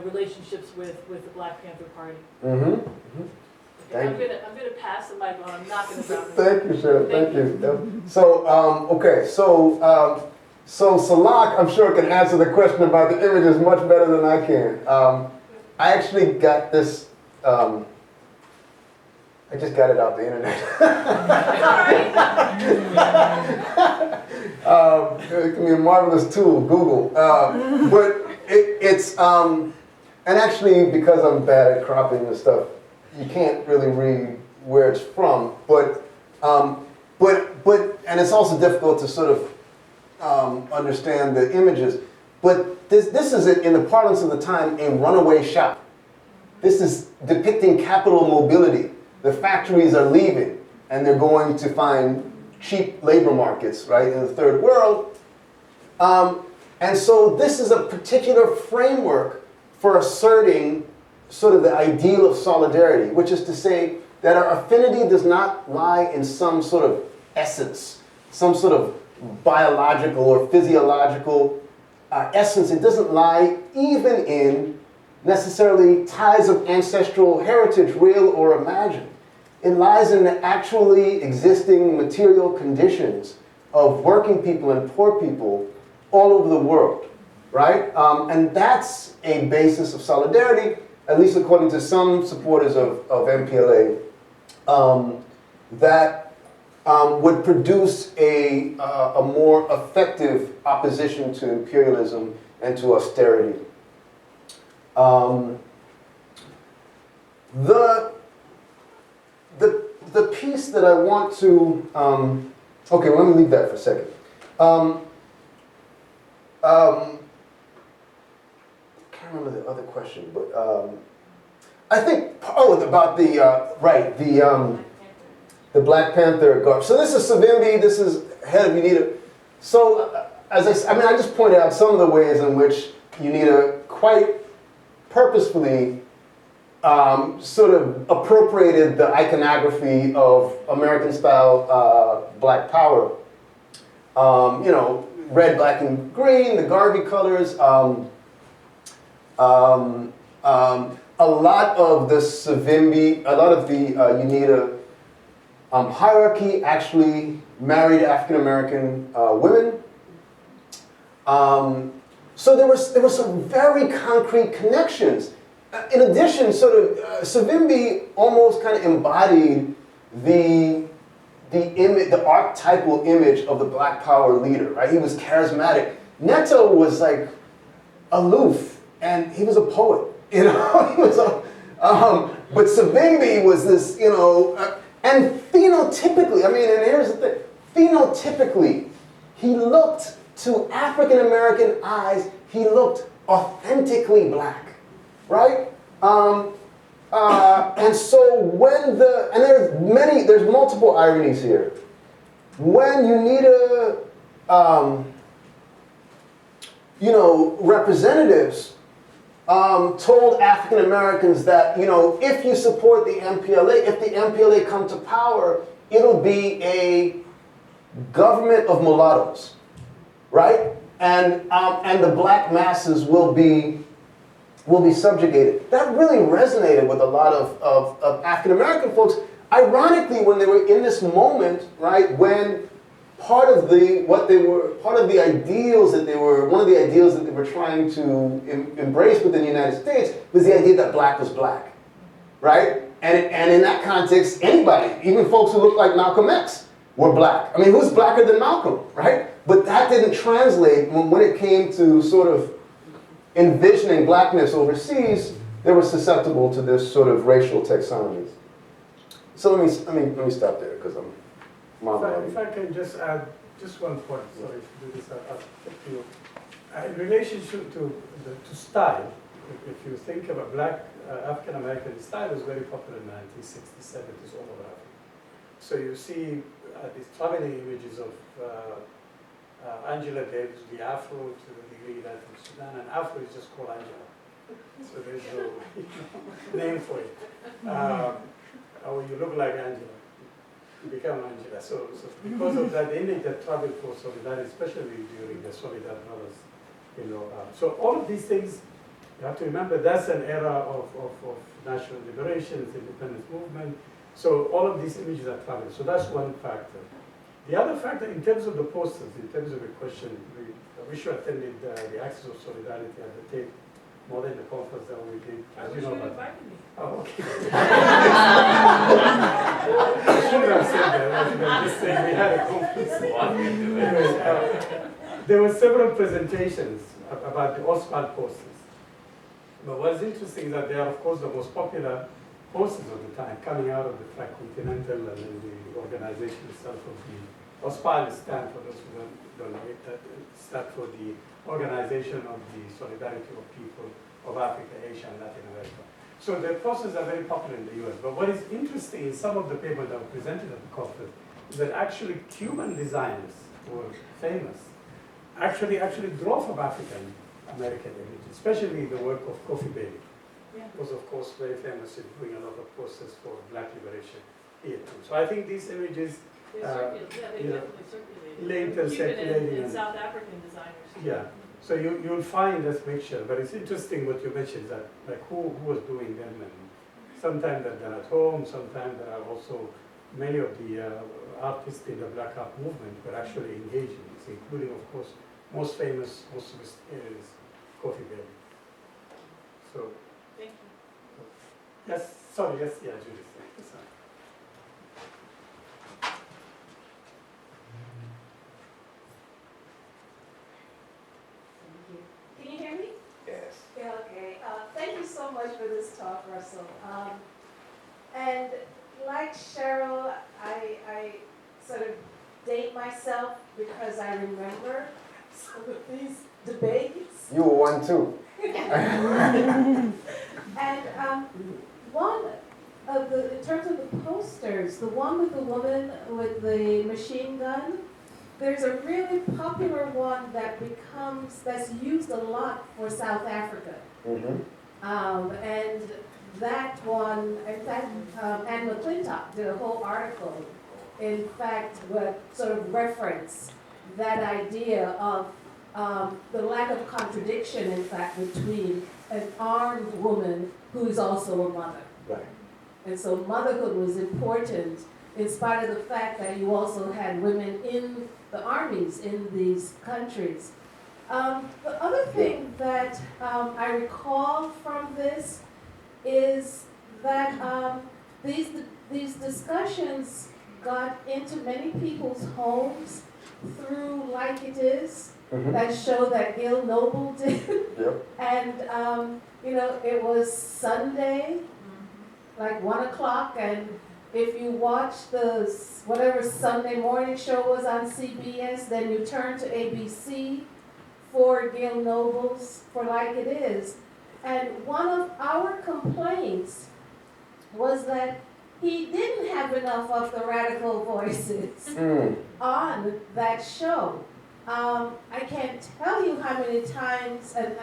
relationships with the Black Panther Party? Mm-hmm. Okay, I'm gonna pass the mic on. I'm not gonna drop it. Thank you, Sharon. Thank you. So, okay. So Salak, I'm sure, can answer the question about the images much better than I can. I actually got this. I just got it off the internet. It can be a marvelous tool, Google. But it's and actually, because I'm bad at cropping and stuff, you can't really read where it's from. But and it's also difficult to sort of understand the images. But this is, in the parlance of the time, a runaway shop. This is depicting capital mobility. The factories are leaving, and they're going to find cheap labor markets, right, in the third world. And so this is a particular framework for asserting sort of the ideal of solidarity, which is to say that our affinity does not lie in some sort of essence, some sort of biological or physiological essence. It doesn't lie even in necessarily ties of ancestral heritage, real or imagined. It lies in the actually existing material conditions of working people and poor people all over the world, right? And that's a basis of solidarity, at least according to some supporters of MPLA, that would produce a more effective opposition to imperialism and to austerity. The piece that I want to, okay, well, let me leave that for a second. I can't remember the other question, but I think, about the Black Panther garb. So this is Savimbi, this is head of UNITA. So, I just pointed out some of the ways in which UNITA quite purposefully sort of appropriated the iconography of American-style Black power. Red, black, and green, the Garvey colors. a lot of the Savimbi, a lot of the UNITA hierarchy actually married African American women. So there were some very concrete connections. In addition, sort of, Savimbi almost kind of embodied the archetypal image of the Black Power leader, right? He was charismatic. Neto was like aloof, and he was a poet, you know? He was but Savimbi was this, you know, and phenotypically, I mean, and here's the thing, phenotypically, he looked, to African American eyes, he looked authentically Black, right? And so when and there's multiple ironies here. When UNITA, you know, representatives told African Americans that, you know, if you support the MPLA, if the MPLA come to power, it'll be a government of mulattoes, right? And the black masses will be subjugated. That really resonated with a lot of African American folks. Ironically, when they were in this moment, right, when one of the ideals that they were trying to embrace within the United States was the idea that black was black, right? And in that context, anybody, even folks who look like Malcolm X, were black. I mean, who's blacker than Malcolm, right? But that didn't translate when it came to sort of envisioning blackness overseas. They were susceptible to this sort of racial taxonomies. So let me stop there because I'm. If I can just add just one point, sorry to do this, in relationship to style, if you think about black African American style was very popular in the 1960s, 70s all over Africa. So you see these traveling images of Angela Davis, the Afro to the degree that in Sudan, and Afro is just called Angela. So there's no name for it. Or you look like Angela. You become Angela. So because of that, they need that travel for solidarity, especially during the Solidar Brothers. You know, so all of these things, you have to remember that's an era of national liberation, it's independence movement. So all of these images are traveling. So that's one factor. The other factor, in terms of the posters, in terms of the question, we should attended the Axis of Solidarity at the Tate more than the conference that we did. I wish you invited me. Oh, okay. I shouldn't have said that. I should have just said we had a conference. Anyways, there were several presentations about the Oswald posters. But what's interesting is that they are, of course, the most popular posters of the time, coming out of the Tricontinental and then the organization itself of the OSPAL stand for those who don't know it, that stand for the Organization of the Solidarity of People of Africa, Asia, and Latin America. So the posters are very popular in the US. But what is interesting in some of the papers that were presented at the conference is that actually Cuban designers who were famous actually draw from African American images, especially the work of Kofi Bailey. Yeah. Was of course very famous in doing a lot of posters for black liberation here too. So I think these images They definitely circulated. later Cuban circulating. and South African designers. Yeah. So you'll find this mixture, but it's interesting what you mentioned, that like who was doing them, and sometimes they're done at home, sometimes there are also many of the artists in the Black Art movement were actually engaged in this, including of course most famous, most is Kofi Bailey. So Thank you. yes, sorry, yes, yeah, Judith. Sorry. Can you hear me? Yes. Yeah, okay. Thank you so much for this talk, Russell. And like Cheryl, I sort of date myself because I remember some of these debates. You were one too. And one of in terms of the posters, the one with the woman with the machine gun, there's a really popular one that's used a lot for South Africa. Mm-hmm. And that one, in fact, Anne McClintock did a whole article, in fact, would sort of reference that idea of the lack of contradiction, in fact, between an armed woman who is also a mother. Right. And so motherhood was important in spite of the fact that you also had women in the armies in these countries. The other thing that I recall from this is that these discussions got into many people's homes through Like It Is, that show that Gil Noble did. Yep. And, it was Sunday, like 1 o'clock, and if you watched whatever Sunday morning show was on CBS, then you turned to ABC for Gil Noble's For Like It Is. And one of our complaints was that he didn't have enough of the radical voices on that show. I can't tell you how many times, and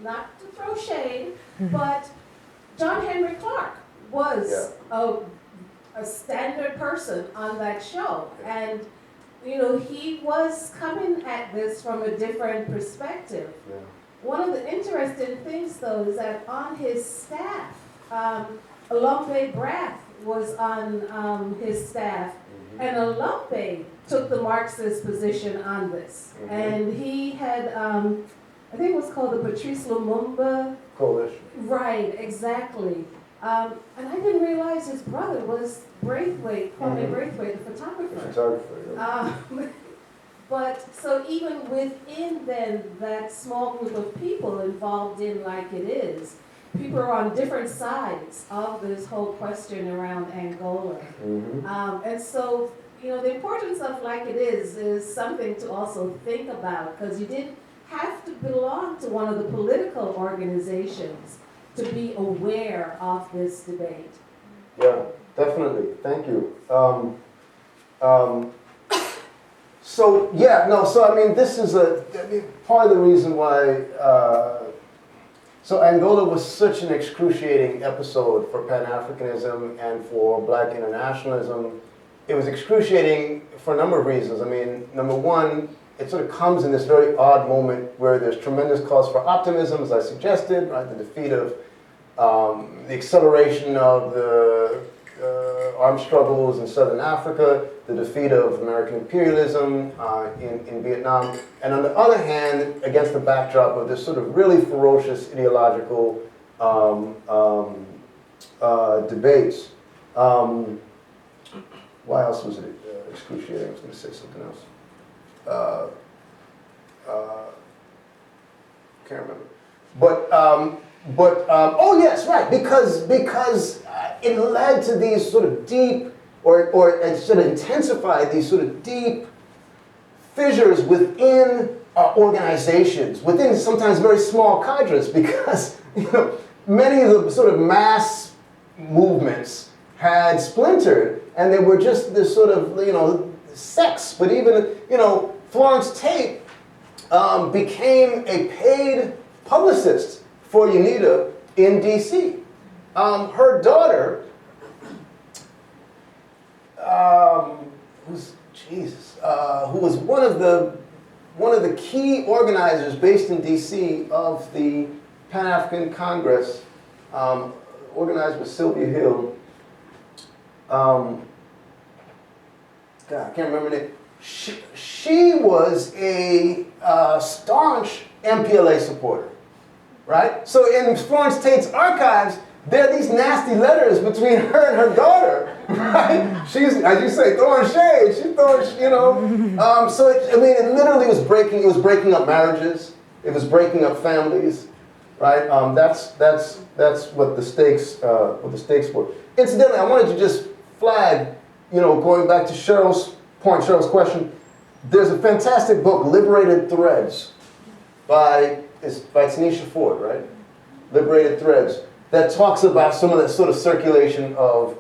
not to throw shade, but John Henry Clark was a standard person on that show. And, he was coming at this from a different perspective. Yeah. One of the interesting things, though, is that on his staff, Lumumba Brath was on his staff, and Lumumba took the Marxist position on this. And he had, I think it was called the Patrice Lumumba Coalition. Right, exactly. And I didn't realize his brother was Braithwaite, Kwame Braithwaite, the photographer. Photographer, yeah. But so even within then that small group of people involved in Like It Is, people are on different sides of this whole question around Angola. And so, the importance of Like It is something to also think about, because you didn't have to belong to one of the political organizations to be aware of this debate. Yeah, definitely. Thank you. This is part of the reason why, so Angola was such an excruciating episode for Pan-Africanism and for Black internationalism. It was excruciating for a number of reasons. Number one, it sort of comes in this very odd moment where there's tremendous cause for optimism, as I suggested, right? The defeat of the acceleration of the armed struggles in Southern Africa, the defeat of American imperialism in Vietnam, and on the other hand, against the backdrop of this sort of really ferocious ideological debates. Why else was it excruciating? I was going to say something else. Can't remember. Oh yes, right. Because it led to these sort of deep, or it sort of intensified these sort of deep fissures within organizations, within sometimes very small cadres, because many of the sort of mass movements had splintered, and they were just this sort of sects. But even Florence Tate became a paid publicist for UNITA in DC. Her daughter, who was one of the key organizers based in DC of the Pan-African Congress, organized with Sylvia Hill. God, I can't remember the name. She was a staunch MPLA supporter, right? So in Florence Tate's archives, there are these nasty letters between her and her daughter, right? She's, as you say, throwing shade. She's throwing, So it literally was breaking up marriages. It was breaking up families, right? That's what the stakes were. Incidentally, I wanted to just flag, going back to Cheryl's question. There's a fantastic book, Liberated Threads, by Tanisha Ford, right? Liberated Threads, that talks about some of that sort of circulation of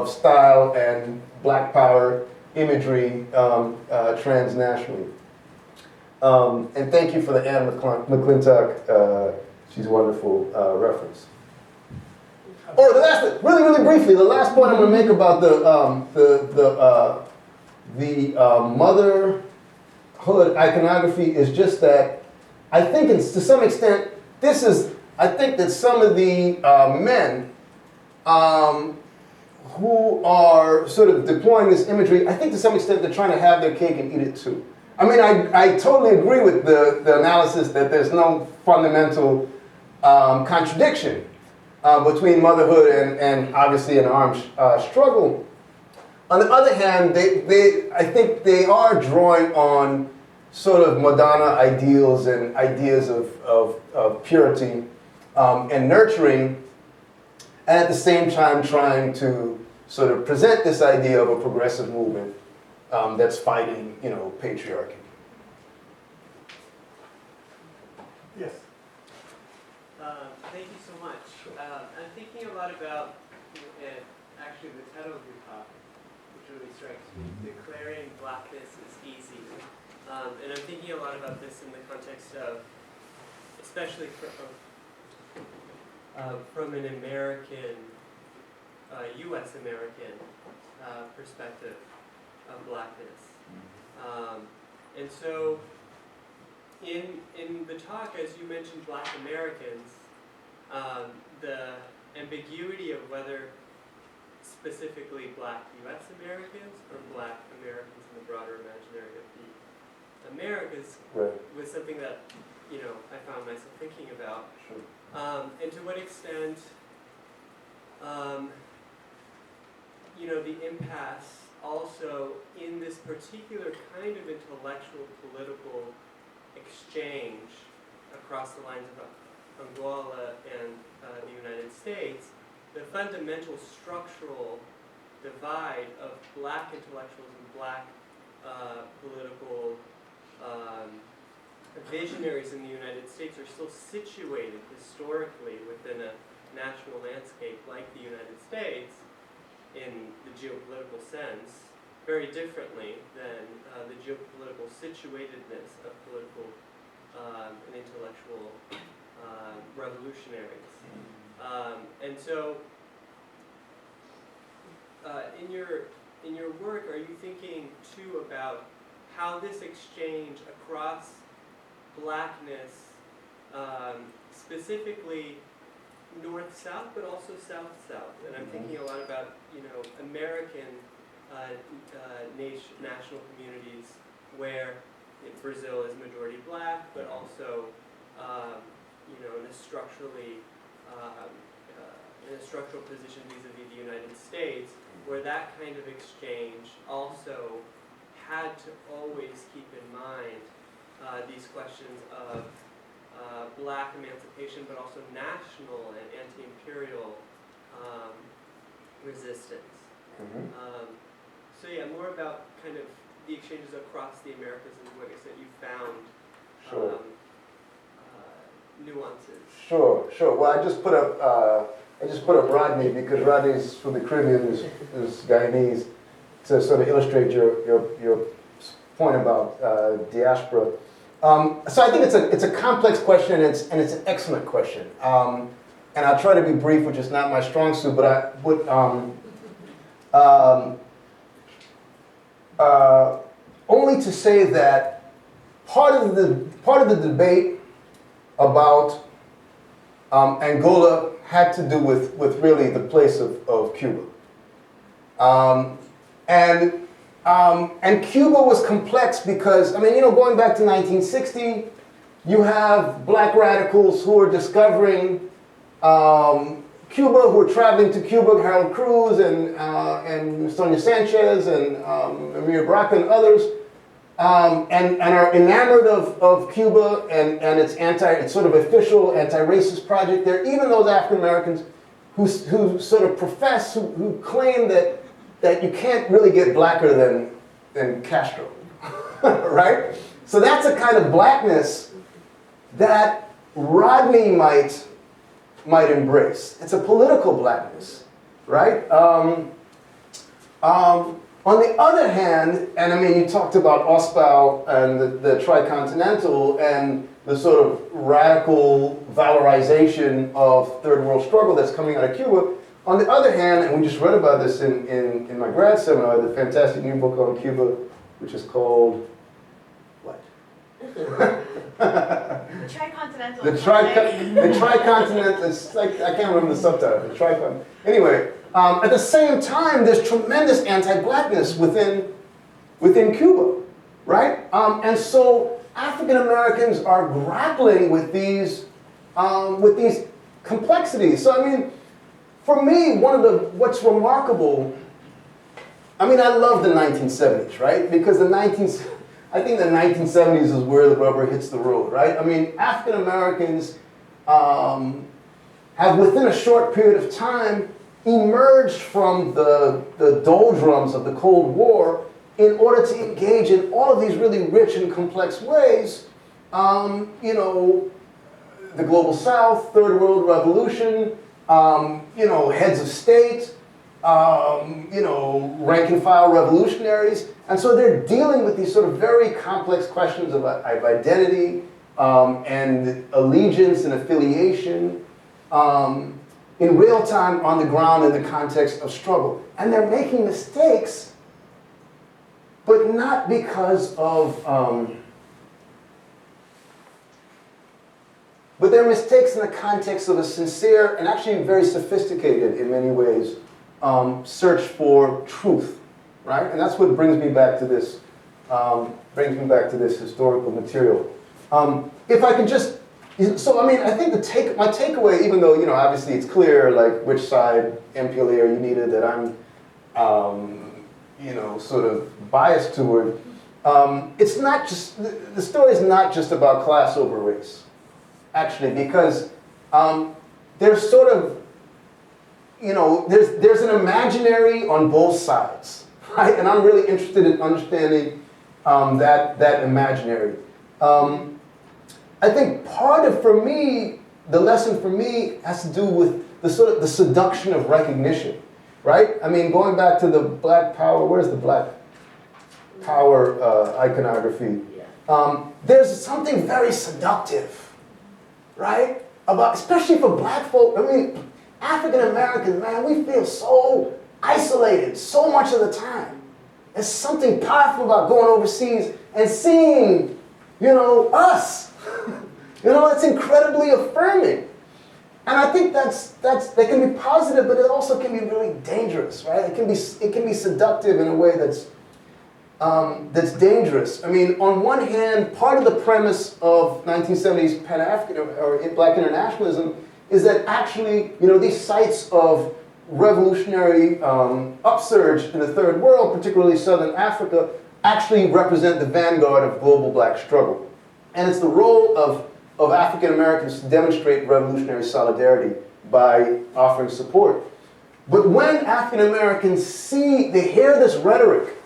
style and Black power imagery transnationally. And thank you for the Anne McClintock, she's a wonderful reference. Oh, the last thing, really briefly, the last point I'm going to make about the mother hood iconography is just that I think to some extent, I think that some of the men who are sort of deploying this imagery, I think to some extent they're trying to have their cake and eat it too. I mean, I totally agree with the analysis that there's no fundamental contradiction between motherhood and obviously an armed struggle. On the other hand, I think they are drawing on sort of Madonna ideals and ideas of purity and nurturing, and at the same time trying to sort of present this idea of a progressive movement that's fighting, patriarchy. Yes. Thank you so much. I'm thinking a lot about, actually the title of your talk, which really strikes me, Declaring Blackness is Easy. And I'm thinking a lot about this in the context of, especially from an American, U.S. American perspective of blackness. And so, in the talk, as you mentioned Black Americans, the ambiguity of whether specifically Black U.S. Americans or Black Americans in the broader imaginary of the Americas was something that I found myself thinking about. Sure. And to what extent the impasse also in this particular kind of intellectual political exchange across the lines of Angola and the United States, the fundamental structural divide of Black intellectuals and Black political visionaries in the United States are still situated historically within a national landscape like the United States in the geopolitical sense, very differently than the geopolitical situatedness of political and intellectual revolutionaries. And so, in your work, are you thinking too about how this exchange across Blackness, specifically North-South, but also South-South? And I'm thinking a lot about American national communities where Brazil is majority Black, but also in a structural position vis-a-vis the United States, where that kind of exchange also had to always keep in mind these questions of Black emancipation, but also national and anti-imperial resistance. So yeah, more about kind of the exchanges across the Americas and to what extent you found nuances. Sure. Well, I just put up Rodney because Rodney's from the Caribbean, is Guyanese, to sort of illustrate your point about diaspora. So I think it's a complex question and it's an excellent question. And I'll try to be brief, which is not my strong suit, but I would only to say that part of the debate about Angola had to do with really the place of Cuba. And Cuba was complex because, going back to 1960, you have Black radicals who are discovering Cuba, who are traveling to Cuba, Harold Cruz and Sonia Sanchez and Amir Baraka and others, and are enamored of Cuba and its sort of official anti-racist project there. Even those African Americans who sort of profess, who claim that you can't really get blacker than Castro, right? So that's a kind of blackness that Rodney might embrace. It's a political blackness, right? On the other hand, and you talked about Ospau and the Tricontinental and the sort of radical valorization of third world struggle that's coming out of Cuba. On the other hand, and we just read about this in my grad seminar, the fantastic new book on Cuba, which is called, what? Tricontinental. The tricontinent, it's like, I can't remember the subtitle, the tricontinent. Anyway, at the same time, there's tremendous anti-blackness within Cuba, right? And so African Americans are grappling with these complexities. So I mean, for me, what's remarkable, I mean, I love the 1970s, right? Because I think the 1970s is where the rubber hits the road, right? I mean, African Americans have within a short period of time emerged from the doldrums of the Cold War in order to engage in all of these really rich and complex ways. You know, the Global South, Third World Revolution, you know, heads of state, you know, rank and file revolutionaries. And so they're dealing with these sort of very complex questions of identity and allegiance and affiliation in real time on the ground in the context of struggle. And they're making mistakes, but not because of, but they're mistakes in the context of a sincere and actually very sophisticated, in many ways, search for truth, right? And that's what brings me back to this, historical material. If I can just, so I mean, I think my takeaway, even though, you know, obviously it's clear, like, which side MPLA are you needed, that I'm, you know, sort of biased toward, it's not just, the story is not just about class over race, actually, because there's sort of, you know, there's an imaginary on both sides, right? And I'm really interested in understanding that imaginary. I think part of, for me, the lesson for me has to do with the seduction of recognition, right? I mean, going back to the Black Power, where's the Black Power iconography? There's something very seductive, right? About, especially for black folk. I mean, African Americans, man, we feel so isolated so much of the time. There's something powerful about going overseas and seeing, you know, us. You know, it's incredibly affirming. And I think that can be positive, but it also can be really dangerous, right? It can be seductive in a way that's dangerous. I mean, on one hand, part of the premise of 1970s Pan-African or Black internationalism is that actually, you know, these sites of revolutionary upsurge in the Third World, particularly Southern Africa, actually represent the vanguard of global black struggle. And it's the role of African Americans to demonstrate revolutionary solidarity by offering support. But when African Americans they hear this rhetoric,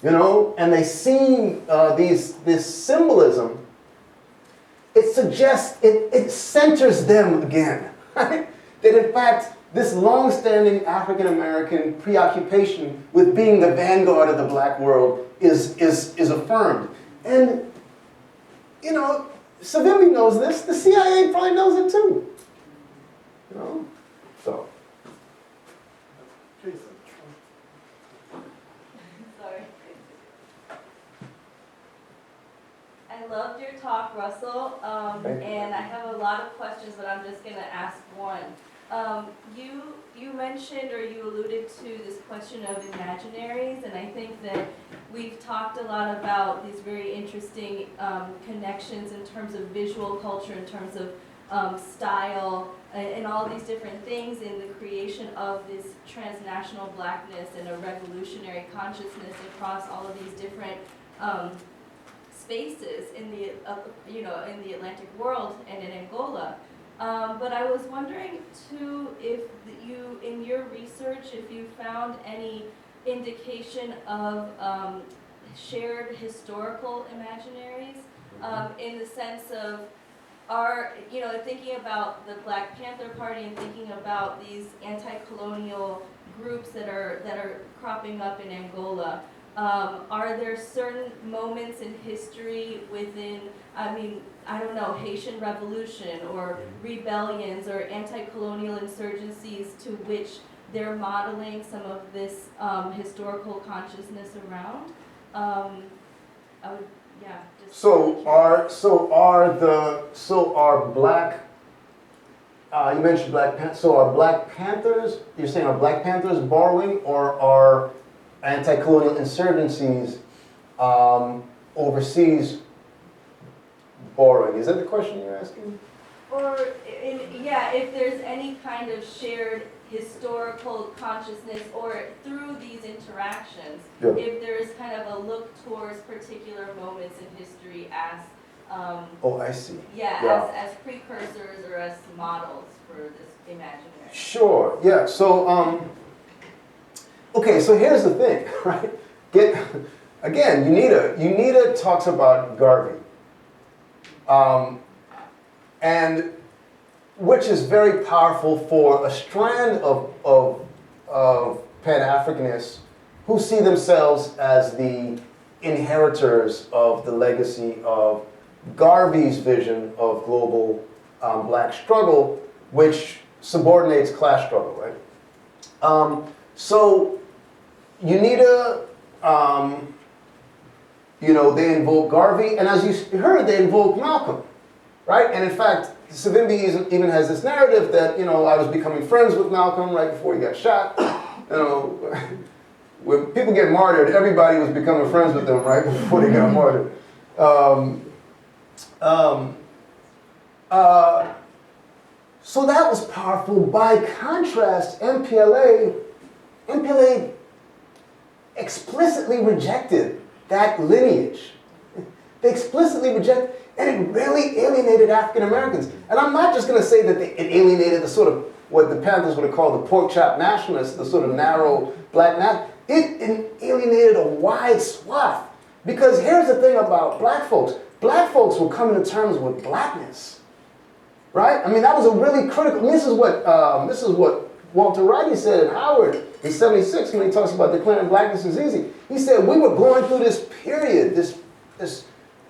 you know, and they see this symbolism, it suggests, it centers them again, right? That in fact, this long-standing African-American preoccupation with being the vanguard of the black world is affirmed. And, you know, Savimbi knows this, the CIA probably knows it too. You know, so. Sorry. I loved your talk, Russell, and I have a lot of questions, but I'm just going to ask one. You mentioned, or you alluded to this question of imaginaries, and I think that we've talked a lot about these very interesting connections in terms of visual culture, in terms of style, and all these different things in the creation of this transnational blackness and a revolutionary consciousness across all of these different spaces in the in the Atlantic world and in Angola. But I was wondering too if you, in your research, if you found any indication of shared historical imaginaries, in the sense of thinking about the Black Panther Party and thinking about these anti-colonial groups that are cropping up in Angola. Are there certain moments in history within, I don't know, Haitian Revolution or rebellions or anti-colonial insurgencies to which they're modeling some of this historical consciousness around? I would Yeah. Just So are black, you mentioned Black Panthers, so are Black Panthers, you're saying are Black Panthers borrowing, or are anti-colonial insurgencies overseas borrowing? Is that the question you're asking? Or, if there's any kind of shared historical consciousness, or through these interactions, Yeah. if there's kind of a look towards particular moments in history as, Oh, I see. yeah. As precursors or as models for this imaginary. Sure, yeah, so, okay, so here's the thing, right? Again, UNITA talks about Garvey, and which is very powerful for a strand of Pan-Africanists who see themselves as the inheritors of the legacy of Garvey's vision of global black struggle, which subordinates class struggle, right? So UNITA, they invoke Garvey, and as you heard, they invoke Malcolm, right? And in fact, Savimbi even has this narrative that, I was becoming friends with Malcolm right before he got shot. When people get martyred, everybody was becoming friends with them right before they got martyred. So that was powerful. By contrast, MPLA explicitly rejected that lineage. They explicitly rejected, and it really alienated African Americans. And I'm not just going to say that it alienated the sort of, what the Panthers would have called the pork chop nationalists, the sort of narrow black nationalists. It alienated a wide swath. Because here's the thing about black folks. Black folks were coming to terms with blackness. Right? I mean, that was a really critical, this is what Walter Ridey said at Howard in '76 when he talks about declaring blackness is easy. He said, we were going through this period, this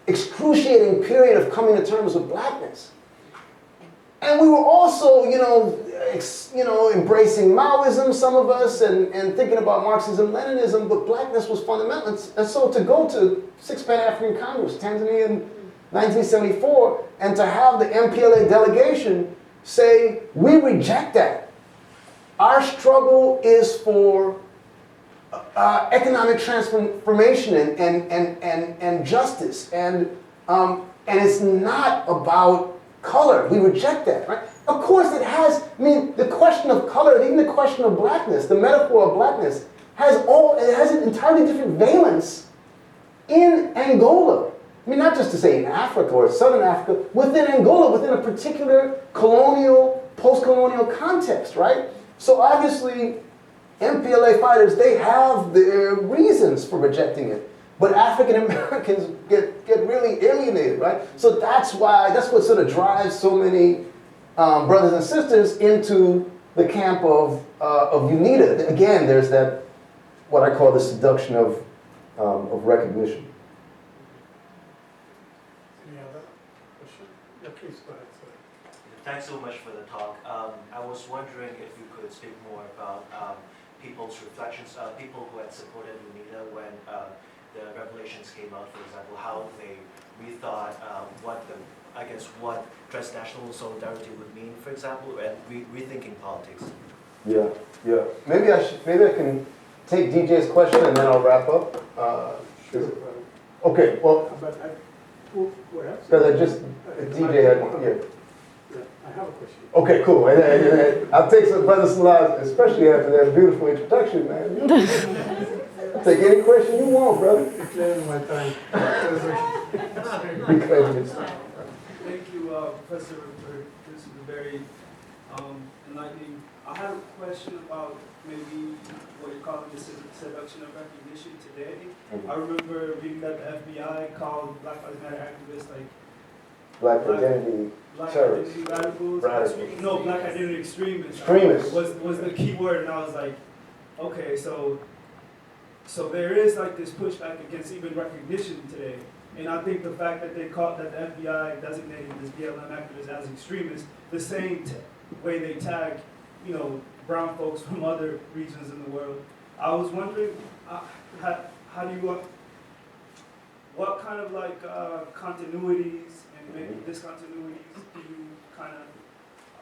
excruciating period of coming to terms with blackness. And we were also, embracing Maoism, some of us, and thinking about Marxism, Leninism, but blackness was fundamental. And so to go to 6th Pan-African Congress, Tanzania in 1974, and to have the MPLA delegation say, we reject that. Our struggle is for economic transformation and justice, and it's not about color. We reject that, right? Of course it has, the question of color, even the question of blackness, the metaphor of blackness, it has an entirely different valence in Angola. Not just to say in Africa or Southern Africa, within Angola, within a particular colonial, post-colonial context, right? So obviously, MPLA fighters, they have their reasons for rejecting it. But African Americans get really alienated, right? So that's what sort of drives so many brothers and sisters into the camp of UNITA. Again, there's that, what I call the seduction of recognition. Any other question? Yeah, please go ahead. Sorry. Thanks so much for the talk. I was wondering if you could speak more about people's reflections, people who had supported UNITA when the revelations came out, for example, how they rethought what transnational solidarity would mean, for example, and rethinking politics. Yeah. Maybe I can take DJ's question and then I'll wrap up. Sure. Okay, well, But what else? because DJ had one, yeah. Yeah, I have a question. Okay, cool. I'll take some Brother Salah, especially after that beautiful introduction, man. I'll take any question you want, brother. Declaring my time. Thank you, Professor, for this is very enlightening. I have a question about maybe what you're calling the seduction of recognition today. I remember reading that the FBI called Black Lives Matter activists like Black identity terrorists. Radicals. No, Black identity extremists. Extremists. Was the key word, and I was like, okay, so there is like this pushback against even recognition today. And I think the fact that the FBI designated this BLM activists as extremists, the same way they tag, brown folks from other regions in the world. I was wondering, how do you what kind of like continuities and maybe discontinuities do you kind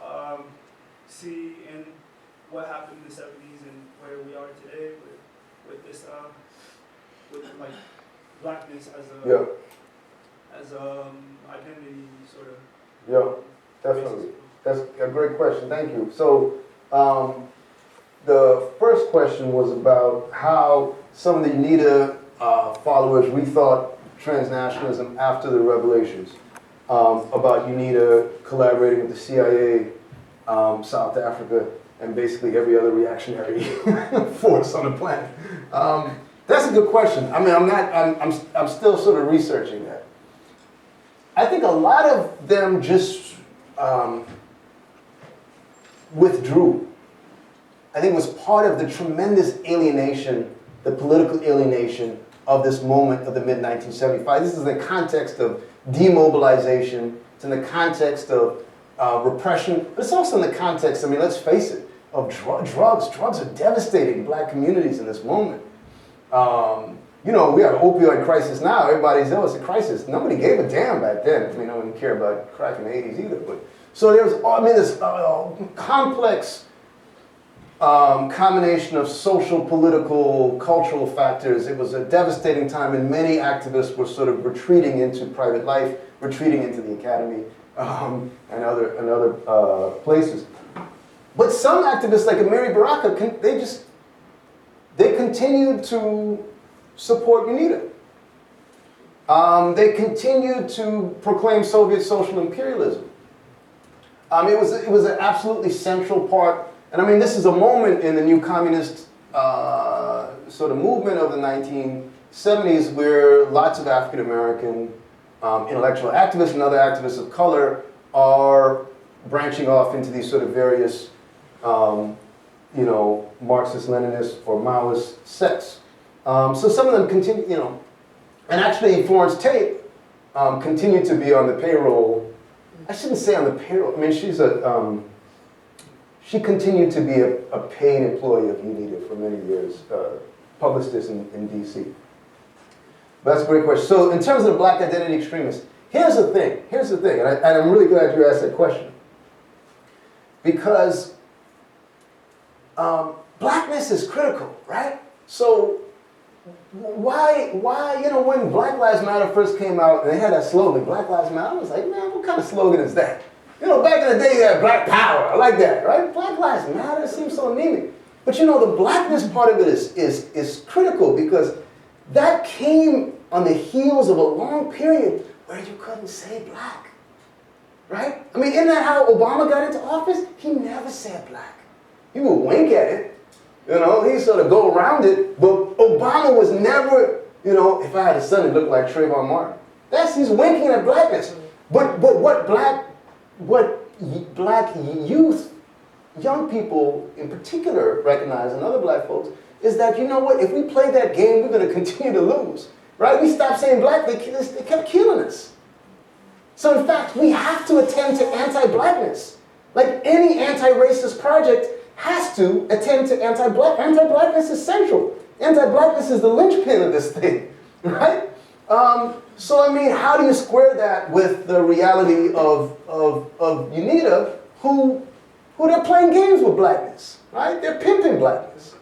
of see in what happened in the 70s and where we are today with this with like blackness as a Yeah, as identity sort of yeah, definitely. That's a great question. Thank you. So, the first question was about how some of the UNITA followers rethought transnationalism after the revelations, about UNITA collaborating with the CIA, South Africa, and basically every other reactionary force on the planet. That's a good question. I mean, I'm still sort of researching that. I think a lot of them just withdrew. I think it was part of the tremendous alienation, the political alienation of this moment of the mid-1975. This is in the context of demobilization. It's in the context of repression, but it's also in the context, I mean, let's face it, of drugs. Drugs are devastating black communities in this moment. You know, we have an opioid crisis now. Everybody's, oh, it's a crisis. Nobody gave a damn back then. I mean, no one cared about crack in the 80s either. But so there was, I mean, this complex combination of social, political, cultural factors. It was a devastating time, and many activists were sort of retreating into private life, retreating into the academy, and other places. But some activists, like Amiri Baraka, they continued to support UNITA. They continued to proclaim Soviet social imperialism. It was an absolutely central part. And I mean, this is a moment in the new communist sort of movement of the 1970s where lots of African American intellectual activists and other activists of color are branching off into these sort of various, you know, Marxist-Leninist or Maoist sects. So some of them continue, you know, and actually Florence Tate continued to be on the payroll. I shouldn't say on the payroll. I mean, she continued to be a paid employee of UNITA for many years, published this in D.C. But that's a great question. So in terms of the black identity extremists, here's the thing, and I'm really glad you asked that question. Because blackness is critical, right? So why, you know, when Black Lives Matter first came out, and they had that slogan, Black Lives Matter, I was like, man, what kind of slogan is that? You know, back in the day, you had Black Power. I like that, right? Black Lives Matter seems so anemic. But you know, the blackness part of it is critical because that came on the heels of a long period where you couldn't say black, right? I mean, isn't that how Obama got into office? He never said black. He would wink at it, you know, he'd sort of go around it, but Obama was never, you know, if I had a son, it looked like Trayvon Martin. He's winking at blackness. But what black youth, young people in particular recognize, and other black folks, is that, you know what, if we play that game, we're going to continue to lose, right? We stopped saying black, they kept killing us. So in fact, we have to attend to anti-blackness. Like any anti-racist project has to attend to anti-black. Anti-blackness is central. Anti-blackness is the linchpin of this thing, right? So I mean, how do you square that with the reality of UNITA, who they're playing games with blackness, right? They're pimping blackness.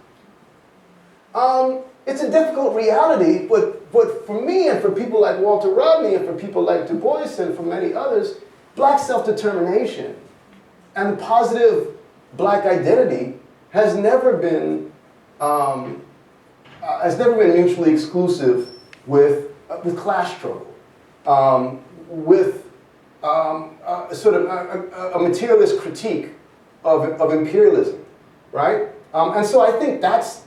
It's a difficult reality, but for me and for people like Walter Rodney and for people like Du Bois and for many others, black self-determination and positive black identity has never been mutually exclusive with class struggle, with sort of a materialist critique of imperialism, right? And so I think that's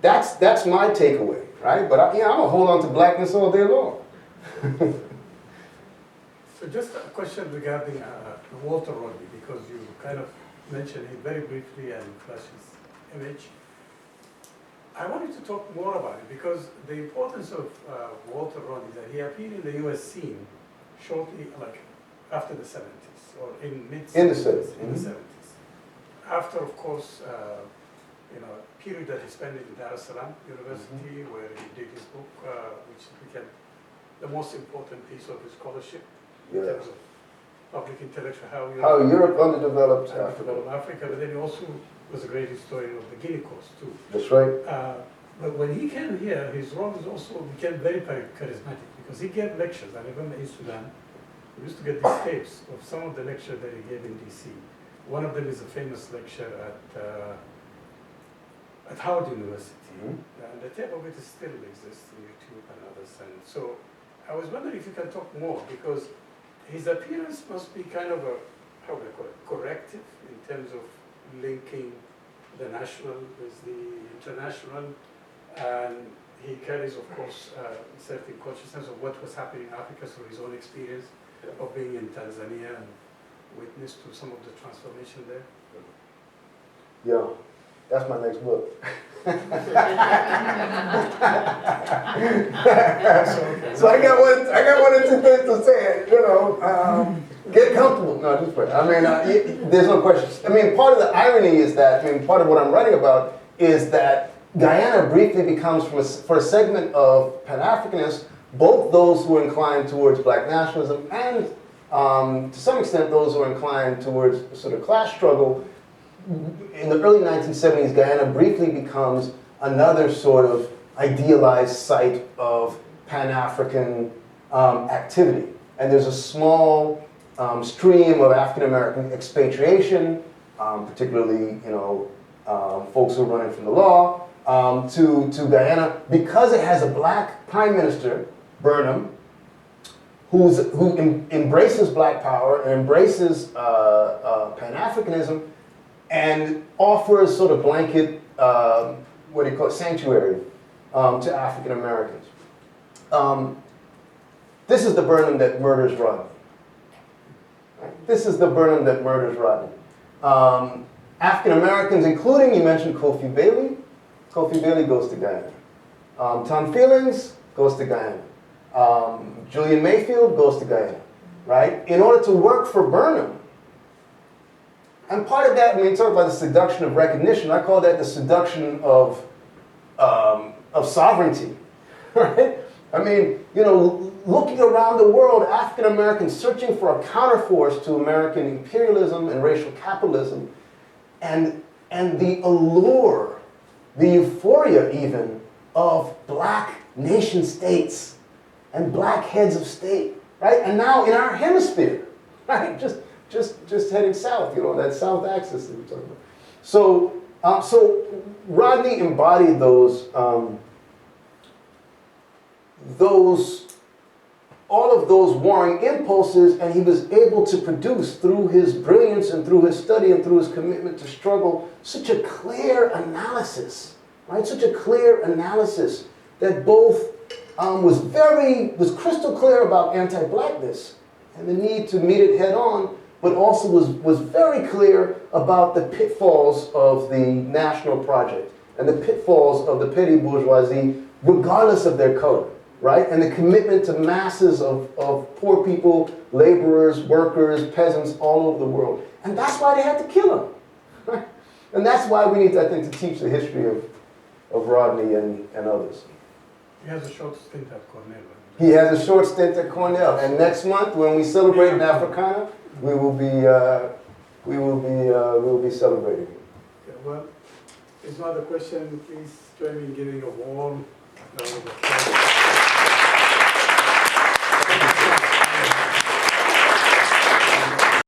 my takeaway, right? But I'm gonna hold on to blackness all day long. So just a question regarding Walter Rodney, because you kind of mentioned him very briefly and flashed his image. I wanted to talk more about it because the importance of Walter Rodney is that he appeared in the U.S. scene shortly, like after the 70s or in mid-70s. In the 70s. In the 70s. After, of course, you know, a period that he spent in Dar es Salaam University, where he did his book, which became the most important piece of his scholarship in Yeah. terms of public intellectual, How Europe underdeveloped Africa. developed Africa, but then he also was a great historian of the Guinea coast too. That's right. But when he came here, his role is also became very charismatic because he gave lectures. I remember in Sudan, we used to get these tapes of some of the lectures that he gave in DC. One of them is a famous lecture at Howard University. And the tape of it still exists on YouTube and others. And so I was wondering if you can talk more, because his appearance must be kind of a, how would I call it, corrective in terms of linking the national with the international. And he carries, of course, certain consciousness of what was happening in Africa through his own experience of being in Tanzania and witness to some of the transformation there. Yeah, that's my next book. So I got one or two things to say. You know, get comfortable. No, just wait. I mean, there's no question. I mean, part of the irony is that, I mean, part of what I'm writing about is that Guyana briefly becomes, for a segment of Pan-Africanists, both those who are inclined towards black nationalism and, to some extent, those who are inclined towards sort of class struggle. In the early 1970s, Guyana briefly becomes another sort of idealized site of Pan-African activity. And there's a small stream of African-American expatriation, particularly, you know, folks who are running from the law, to Guyana, because it has a black prime minister, Burnham, who embraces black power and embraces Pan-Africanism, and offers sort of blanket, what do you call it, sanctuary to African Americans. This is the Burnham that murders Rodney. Right? This is the Burnham that murders Rodney. African Americans, including, you mentioned Kofi Bailey. Kofi Bailey goes to Guyana. Tom Feelings goes to Guyana. Julian Mayfield goes to Guyana, right? In order to work for Burnham. And part of that, I mean, talk about the seduction of recognition. I call that the seduction of sovereignty, right? I mean, you know, looking around the world, African Americans searching for a counterforce to American imperialism and racial capitalism, and the allure, the euphoria even, of black nation states and black heads of state, right? And now in our hemisphere, right? Just heading south, you know, that south axis that we're talking about. So Rodney embodied those, all of those warring impulses, and he was able to produce, through his brilliance and through his study and through his commitment to struggle, such a clear analysis, right? Such a clear analysis that both was crystal clear about anti-blackness and the need to meet it head on, but also was very clear about the pitfalls of the national project and the pitfalls of the petty bourgeoisie, regardless of their color, right? And the commitment to masses of poor people, laborers, workers, peasants all over the world. And that's why they had to kill him, right? And that's why we need, I think, to teach the history of Rodney and others. He has a short stint at Cornell. He has a short stint at Cornell, and next month, when we celebrate in Africana, we will be celebrating. Okay, well, if no other question, please join me in giving a warm round of applause.